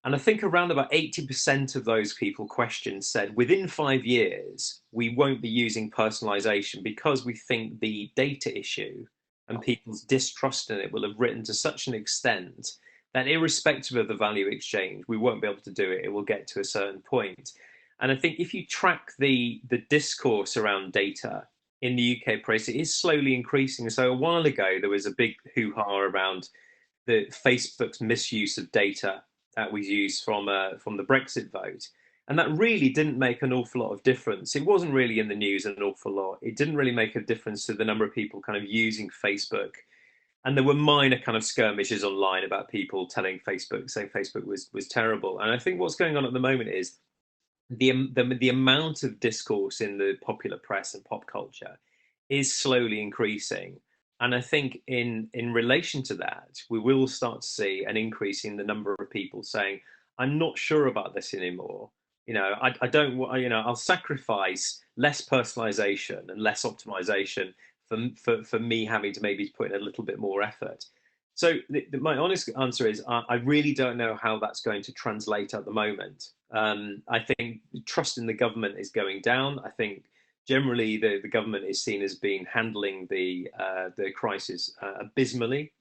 And I think around about 80% of those people questioned said within 5 years, we won't be using personalization because we think the data issue and people's distrust in it will have risen to such an extent that irrespective of the value exchange, we won't be able to do it. It will get to a certain point. And I think if you track the discourse around data in the UK press, it is slowly increasing. So a while ago, there was a big hoo-ha around the Facebook's misuse of data that was used from the Brexit vote. And that really didn't make an awful lot of difference. It wasn't really in the news an awful lot. It didn't really make a difference to the number of people kind of using Facebook. And there were minor kind of skirmishes online about people saying Facebook was terrible. And I think what's going on at the moment is the amount of discourse in the popular press and pop culture is slowly increasing. And I think in relation to that, we will start to see an increase in the number of people saying, "I'm not sure about this anymore. I don't. I'll sacrifice less personalization and less optimization for me having to maybe put in a little bit more effort." So my honest answer is I really don't know how that's going to translate at the moment. I think trust in the government is going down. I think generally the government is seen as being handling the crisis abysmally.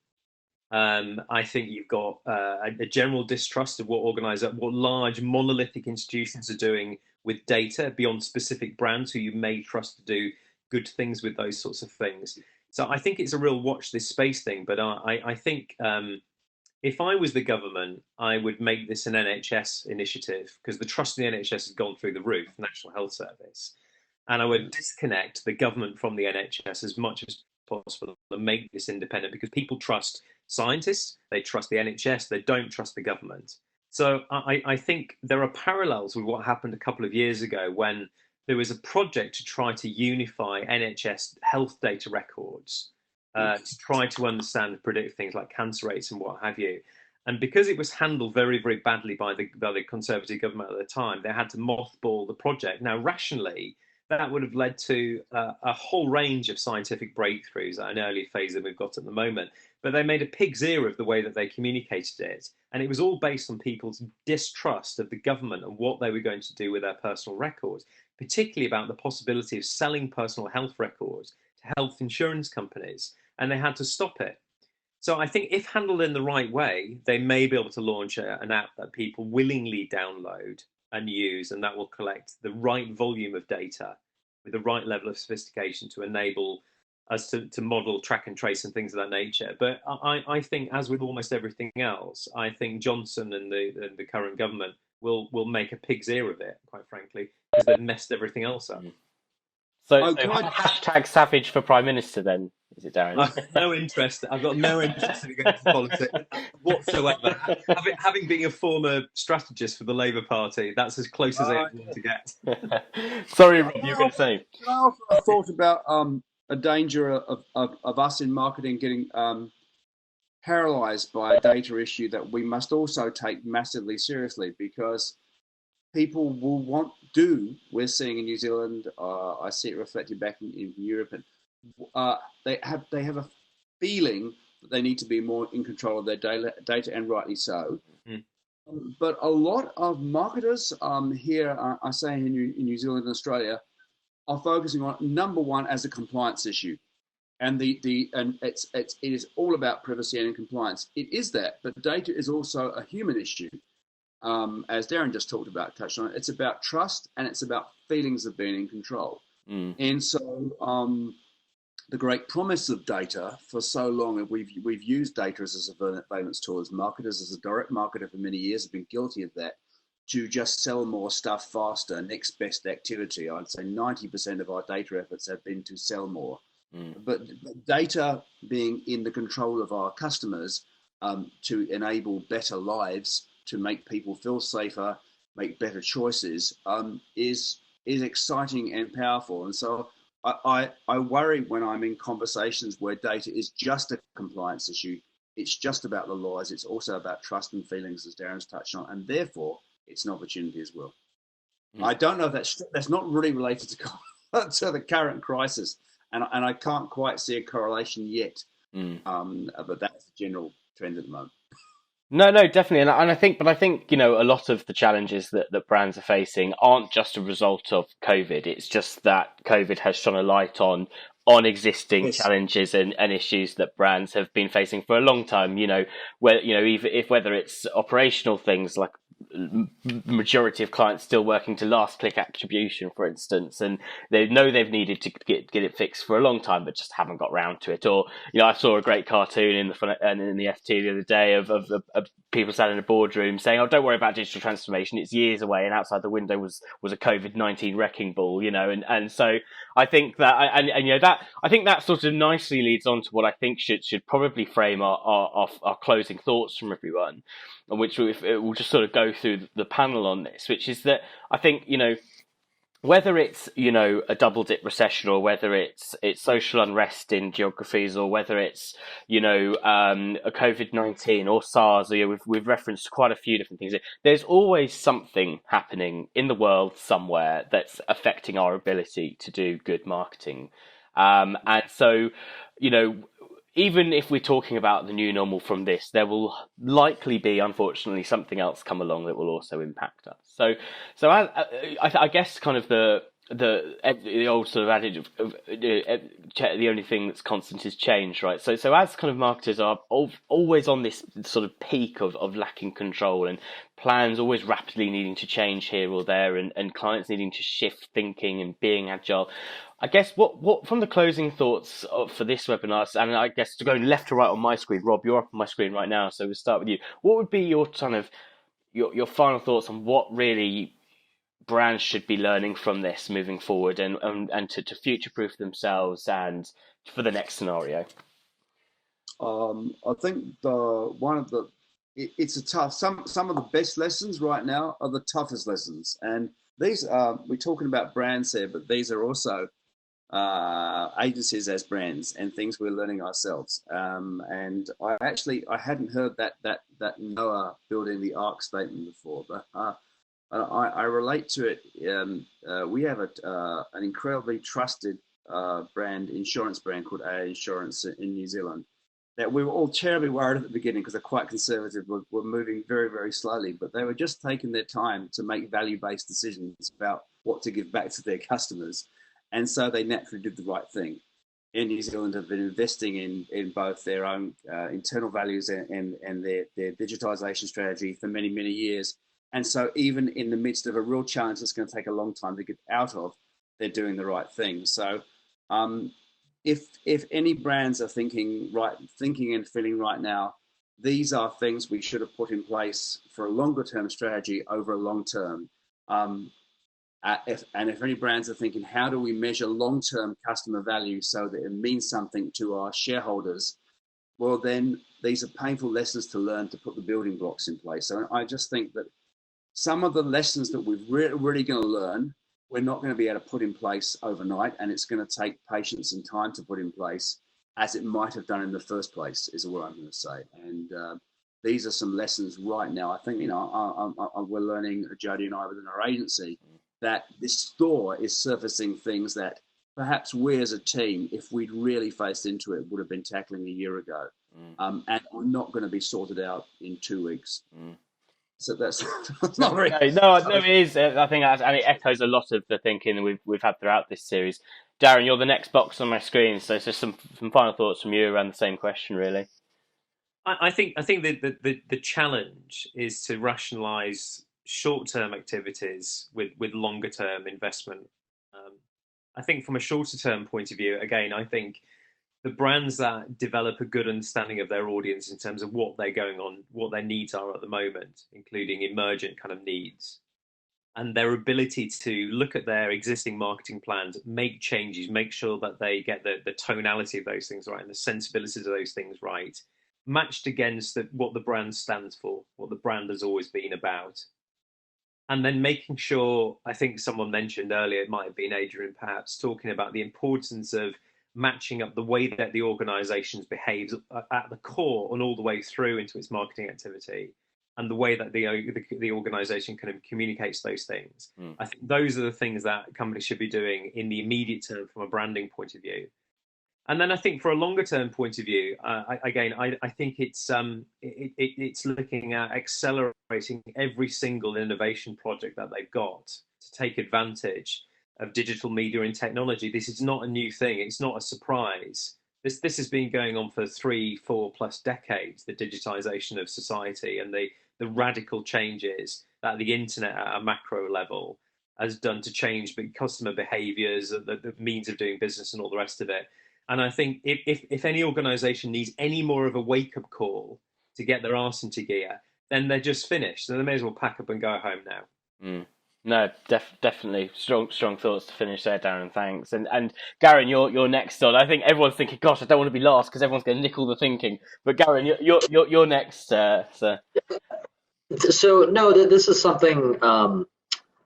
I think you've got a general distrust of what large monolithic institutions are doing with data beyond specific brands who you may trust to do good things with those sorts of things. So I think it's a real watch this space thing. But I think if I was the government, I would make this an NHS initiative because the trust in the NHS has gone through the roof, National Health Service. And I would disconnect the government from the NHS as much as possible and make this independent because people trust scientists, they trust the NHS, they don't trust the government. So I think there are parallels with what happened a couple of years ago when there was a project to try to unify NHS health data records to try to understand and predict things like cancer rates and what have you. And because it was handled very, very badly by the Conservative government at the time, they had to mothball the project. Now, rationally, that would have led to a whole range of scientific breakthroughs at an earlier phase than we've got at the moment. But they made a pig's ear of the way that they communicated it. And it was all based on people's distrust of the government and what they were going to do with their personal records, particularly about the possibility of selling personal health records to health insurance companies. And they had to stop it. So I think if handled in the right way, they may be able to launch an app that people willingly download and use, and that will collect the right volume of data with the right level of sophistication to enable us to model, track and trace and things of that nature. But I think, as with almost everything else, I think Johnson and the current government will make a pig's ear of it, quite frankly, because they've messed everything else up. So, Oh, so can I- hashtag Savage for Prime Minister then, is it, Darren? I've no interest. I've got no interest in going into politics whatsoever. Having been a former strategist for the Labour Party, that's as close as I ever want to get. Sorry, Rob, you were going to say. I also thought about a danger of us in marketing getting paralyzed by a data issue that we must also take massively seriously, because people will we're seeing in New Zealand, I see it reflected back in Europe, and they have a feeling that they need to be more in control of their data, and rightly so. But a lot of marketers here, I say in New Zealand and Australia, are focusing on number one as a compliance issue, and it is all about privacy and compliance. It is that, but data is also a human issue. As Darren just touched on, it's about trust, and it's about feelings of being in control. And so the great promise of data for so long, and we've used data as a surveillance tool as marketers, as a direct marketer for many years, have been guilty of that, to just sell more stuff faster, next best activity. I'd say 90% of our data efforts have been to sell more. But data being in the control of our customers to enable better lives, to make people feel safer, make better choices, is exciting and powerful. And so I worry when I'm in conversations where data is just a compliance issue. It's just about the laws. It's also about trust and feelings, as Darren's touched on, and therefore it's an opportunity as well. I don't know if that's not really related to the current crisis, and I can't quite see a correlation yet. But that's the general trend at the moment. No, definitely, and I think a lot of the challenges that brands are facing aren't just a result of COVID. It's just that COVID has shone a light on existing challenges and issues that brands have been facing for a long time. Whether it's operational things like majority of clients still working to last click attribution, for instance, and they know they've needed to get it fixed for a long time, but just haven't got round to it. Or I saw a great cartoon in the FT the other day of people sat in a boardroom saying, "Oh, don't worry about digital transformation; it's years away." And outside the window was a COVID-19 wrecking ball, and so I think that I think that sort of nicely leads on to what I think should probably frame our closing thoughts from everyone, and which we'll just sort of go through the panel on this, which is that I think whether it's a double dip recession, or whether it's social unrest in geographies, or whether it's a COVID-19 or SARS, or we've referenced quite a few different things. There's always something happening in the world somewhere that's affecting our ability to do good marketing, and so even if we're talking about the new normal from this, there will likely be, unfortunately, something else come along that will also impact us. So I guess kind of the old sort of adage of the only thing that's constant is change, right? So as kind of marketers are always on this sort of peak of lacking control, and plans always rapidly needing to change here or there, and clients needing to shift thinking and being agile. I guess what from the closing thoughts for this webinar, and I guess to go left to right on my screen, Rob, you're up on my screen right now, so we'll start with you. What would be your kind of your final thoughts on what really brands should be learning from this moving forward, and to future-proof themselves and for the next scenario? I think it's a tough. Some of the best lessons right now are the toughest lessons, and these we're talking about brands here, but these are also agencies as brands and things we're learning ourselves. And I hadn't heard that Noah building the arc statement before, but I relate to it. We have an incredibly trusted insurance brand called AA Insurance in New Zealand, that we were all terribly worried at the beginning because they're quite conservative. We're moving very, very slowly, but they were just taking their time to make value-based decisions about what to give back to their customers. And so they naturally did the right thing. in New Zealand have been investing in both their own internal values and their digitization strategy for many, many years. And so even in the midst of a real challenge that's going to take a long time to get out of, they're doing the right thing. So if any brands are thinking and feeling right now, these are things we should have put in place for a longer term strategy over a long term. If any brands are thinking, how do we measure long-term customer value so that it means something to our shareholders? Well, then these are painful lessons to learn to put the building blocks in place. So I just think that some of the lessons that we're really going to learn, we're not going to be able to put in place overnight, and it's going to take patience and time to put in place, as it might have done in the first place, is what I'm going to say. And these are some lessons right now. I think, we're learning, Jody and I, within our agency, that this store is surfacing things that perhaps we as a team, if we'd really faced into it, would have been tackling a year ago, and are not going to be sorted out in 2 weeks. So that's not very. No, it is. I think and it echoes a lot of the thinking we've had throughout this series. Darren, you're the next box on my screen, so it's just some final thoughts from you around the same question, really. I think the challenge is to rationalise short-term activities with longer-term investment. I think from a shorter-term point of view, again, I think the brands that develop a good understanding of their audience in terms of what they're going on, what their needs are at the moment, including emergent kind of needs, and their ability to look at their existing marketing plans, make changes, make sure that they get the tonality of those things right and the sensibilities of those things right, matched against what the brand stands for, what the brand has always been about. And then making sure, I think someone mentioned earlier, it might have been Adrian perhaps, talking about the importance of matching up the way that the organization behaves at the core and all the way through into its marketing activity, and the way that the organization kind of communicates those things. I think those are the things that companies should be doing in the immediate term from a branding point of view. And then I think for a longer term point of view, I think it's looking at accelerating every single innovation project that they've got to take advantage of digital media and technology. This is not a new thing. It's not a surprise. This has been going on for 3-4+ decades, the digitization of society and the radical changes that the internet at a macro level has done to change customer behaviors, the means of doing business and all the rest of it. And I think if any organization needs any more of a wake-up call to get their arse into gear, then they're just finished. So they may as well pack up and go home now. No, definitely strong thoughts to finish there, Darren. Thanks. And Garen, you're next on. I think everyone's thinking, "Gosh, I don't want to be last," because everyone's going to nick all the thinking. But Garen, you're next, sir. So no, this is something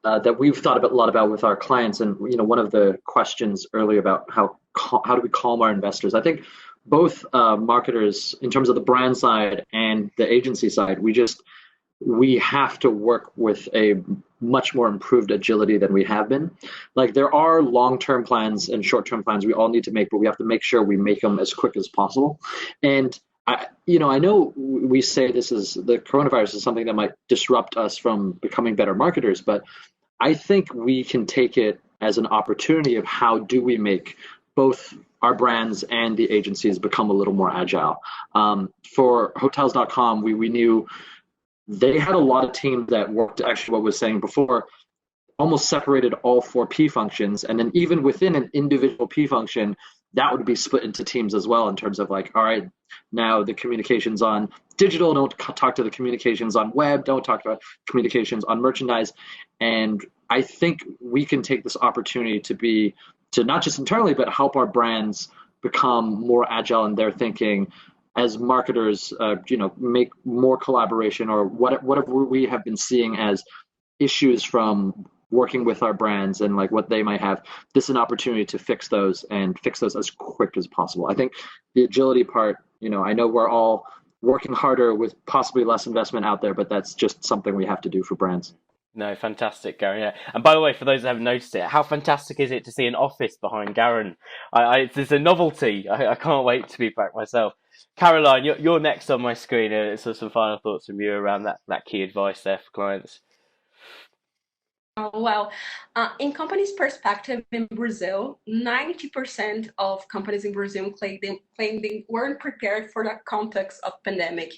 that we've thought a lot about with our clients, and one of the questions earlier about how do we calm our investors. I think both marketers, in terms of the brand side and the agency side, we have to work with a much more improved agility than we have been. Like, there are long-term plans and short-term plans we all need to make, but we have to make sure we make them as quick as possible. And I know we say the coronavirus is something that might disrupt us from becoming better marketers, but I think we can take it as an opportunity of how do we make both our brands and the agencies become a little more agile. For Hotels.com, we knew they had a lot of teams that worked, actually what I was saying before, almost separated all 4 P functions. And then even within an individual P function, that would be split into teams as well, in terms of like, all right, now the communications on digital, don't talk to the communications on web, don't talk about communications on merchandise. And I think we can take this opportunity to not just internally, but help our brands become more agile in their thinking as marketers, make more collaboration, or whatever we have been seeing as issues from working with our brands and like what they might have. This is an opportunity to fix those as quick as possible. I think the agility part, I know we're all working harder with possibly less investment out there, but that's just something we have to do for brands. No, fantastic, Garen. Yeah. And by the way, for those that haven't noticed it, how fantastic is it to see an office behind Garen? It's a novelty. I can't wait to be back myself. Caroline, you're next on my screen. So some final thoughts from you around that key advice there for clients. In companies' perspective in Brazil, 90% of companies in Brazil claim they weren't prepared for the context of pandemic.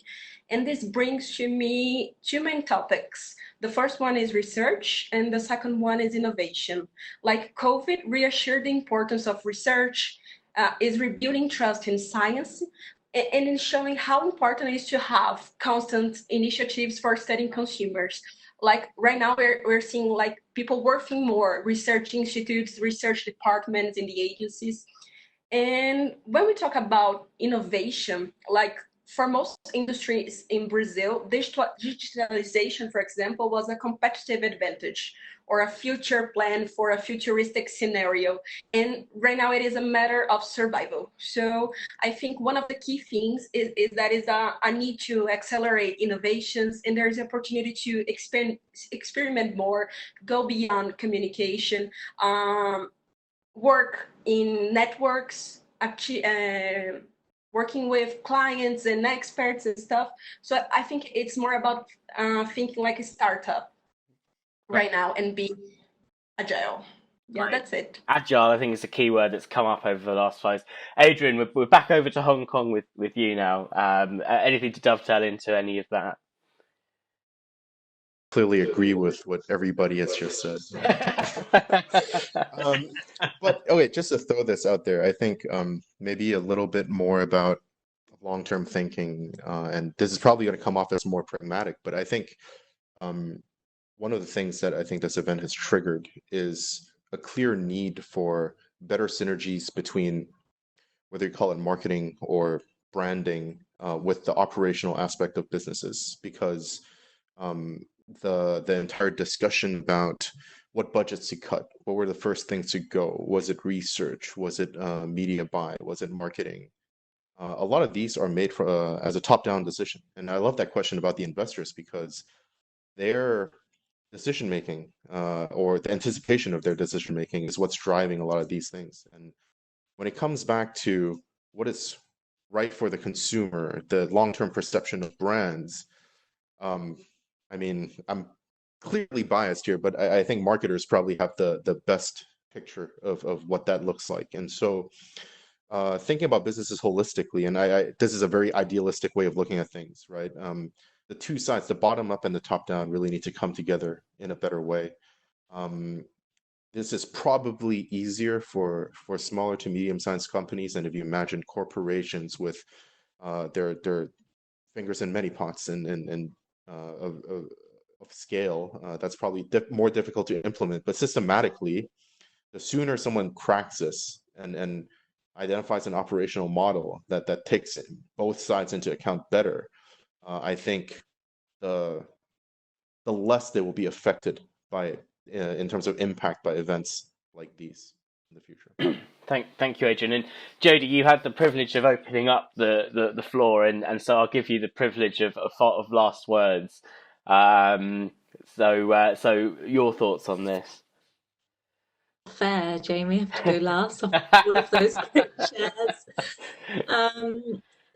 And this brings to me two main topics. The first one is research, and the second one is innovation. Like COVID reassured the importance of research, is rebuilding trust in science, and in showing how important it is to have constant initiatives for studying consumers. Like right now we're seeing like people working more, research institutes, research departments in the agencies. And when we talk about innovation, like for most industries in Brazil, digitalization, for example, was a competitive advantage or a future plan for a futuristic scenario. And right now it is a matter of survival. So I think one of the key things is that is a need to accelerate innovations, and there's an opportunity to experiment more, go beyond communication, work in networks, working with clients and experts and stuff. So I think it's more about thinking like a startup right now and be agile. Yeah, Right. that's it. Agile, I think, is a key word that's come up over the last 5 years. Adrian, we're back over to Hong Kong with you now. Anything to dovetail into any of that? Clearly agree with what everybody has just said. But okay, just to throw this out there, I think maybe a little bit more about long-term thinking, and this is probably going to come off as more pragmatic, but I think one of the things that I think this event has triggered is a clear need for better synergies between, whether you call it marketing or branding, with the operational aspect of businesses, because the entire discussion about what budgets to cut, what were the first things to go, was it research, was it media buy, was it marketing? A lot of these are made for as a top-down decision, and I love that question about the investors, because their decision making, or the anticipation of their decision making, is what's driving a lot of these things. And when it comes back to what is right for the consumer, the long-term perception of brands, I mean, I'm clearly biased here, but I think marketers probably have the best picture of what that looks like. And so thinking about businesses holistically, and this is a very idealistic way of looking at things, right? The two sides, the bottom up and the top down, really need to come together in a better way. This is probably easier for smaller to medium-sized companies, and if you imagine corporations with their fingers in many pots and of scale, that's probably more difficult to implement. But systematically, the sooner someone cracks this and identifies an operational model that takes both sides into account better, I think the less they will be affected by in terms of impact by events like these in the future. Thank you, Adrian. And Jodie, you had the privilege of opening up the floor, and so I'll give you the privilege of last words. So your thoughts on this? Fair, Jamie, I have to go last of all of those great shares.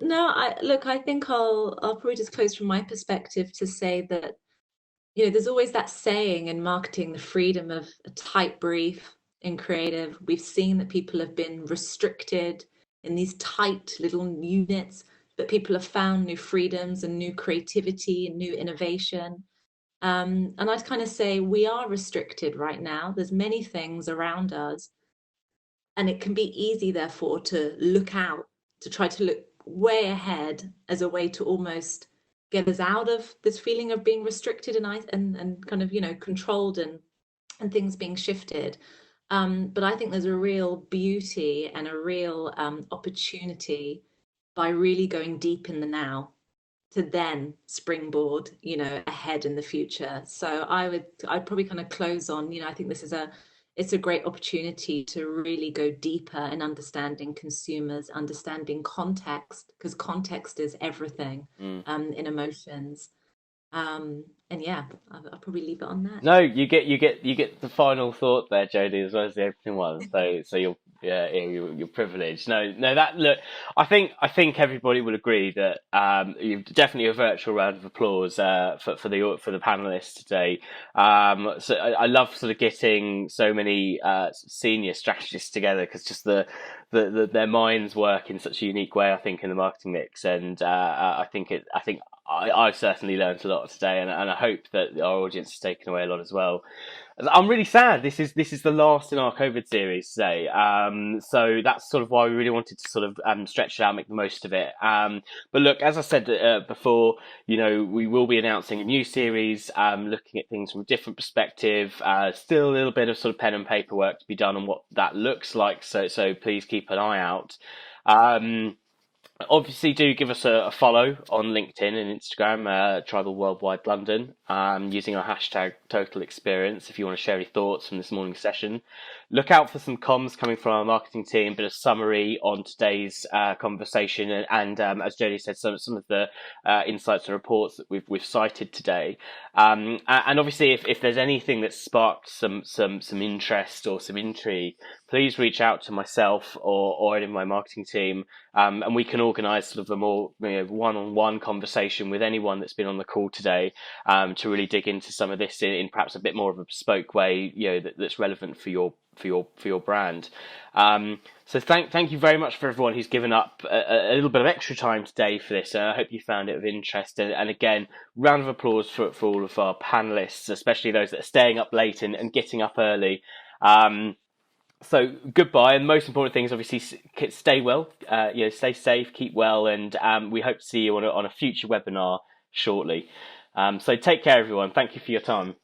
No, I think I'll probably just close from my perspective to say that, there's always that saying in marketing, the freedom of a tight brief in creative. We've seen that people have been restricted in these tight little units, but people have found new freedoms and new creativity and new innovation. And I'd kind of say we are restricted right now. There's many things around us, and it can be easy, therefore, to look out, to try to look way ahead as a way to almost get us out of this feeling of being restricted and kind of controlled and things being shifted. But I think there's a real beauty and a real opportunity by really going deep in the now to then springboard ahead in the future. So I'd probably kind of close on, I think it's a great opportunity to really go deeper in understanding consumers, understanding context, because context is everything in emotions. And yeah, I'll probably leave it on that. No, you get the final thought there, Jodie, as well as the opening one. So you'll you're privileged. No, that look. I think everybody will agree that you've definitely a virtual round of applause for the panelists today. So I love sort of getting so many senior strategists together, because just their minds work in such a unique way, I think, in the marketing mix, and I've certainly learned a lot today, and I hope that our audience has taken away a lot as well. I'm really sad. This is the last in our COVID series today. So that's sort of why we really wanted to sort of stretch it out, make the most of it. But look, as I said before, we will be announcing a new series, looking at things from a different perspective. Still a little bit of sort of pen and paper work to be done on what that looks like. So please keep an eye out. Obviously, do give us a follow on LinkedIn and Instagram, Tribal Worldwide London, using our hashtag Total Experience if you want to share any thoughts from this morning's session. Look out for some comms coming from our marketing team, a bit of summary on today's conversation, and as Jodie said, some of the insights and reports that we've cited today. And obviously, if there's anything that sparked some interest or some intrigue, please reach out to myself or any of my marketing team, and we can organise sort of a more one-on-one conversation with anyone that's been on the call today, to really dig into some of this in perhaps a bit more of a bespoke way, that's relevant for your brand. So thank you very much for everyone who's given up a little bit of extra time today for this. I hope you found it of interest, and again, round of applause for all of our panelists, especially those that are staying up late and getting up early. So goodbye, and the most important thing is obviously stay well, stay safe, keep well, and we hope to see you on a future webinar shortly. So take care, everyone. Thank you for your time.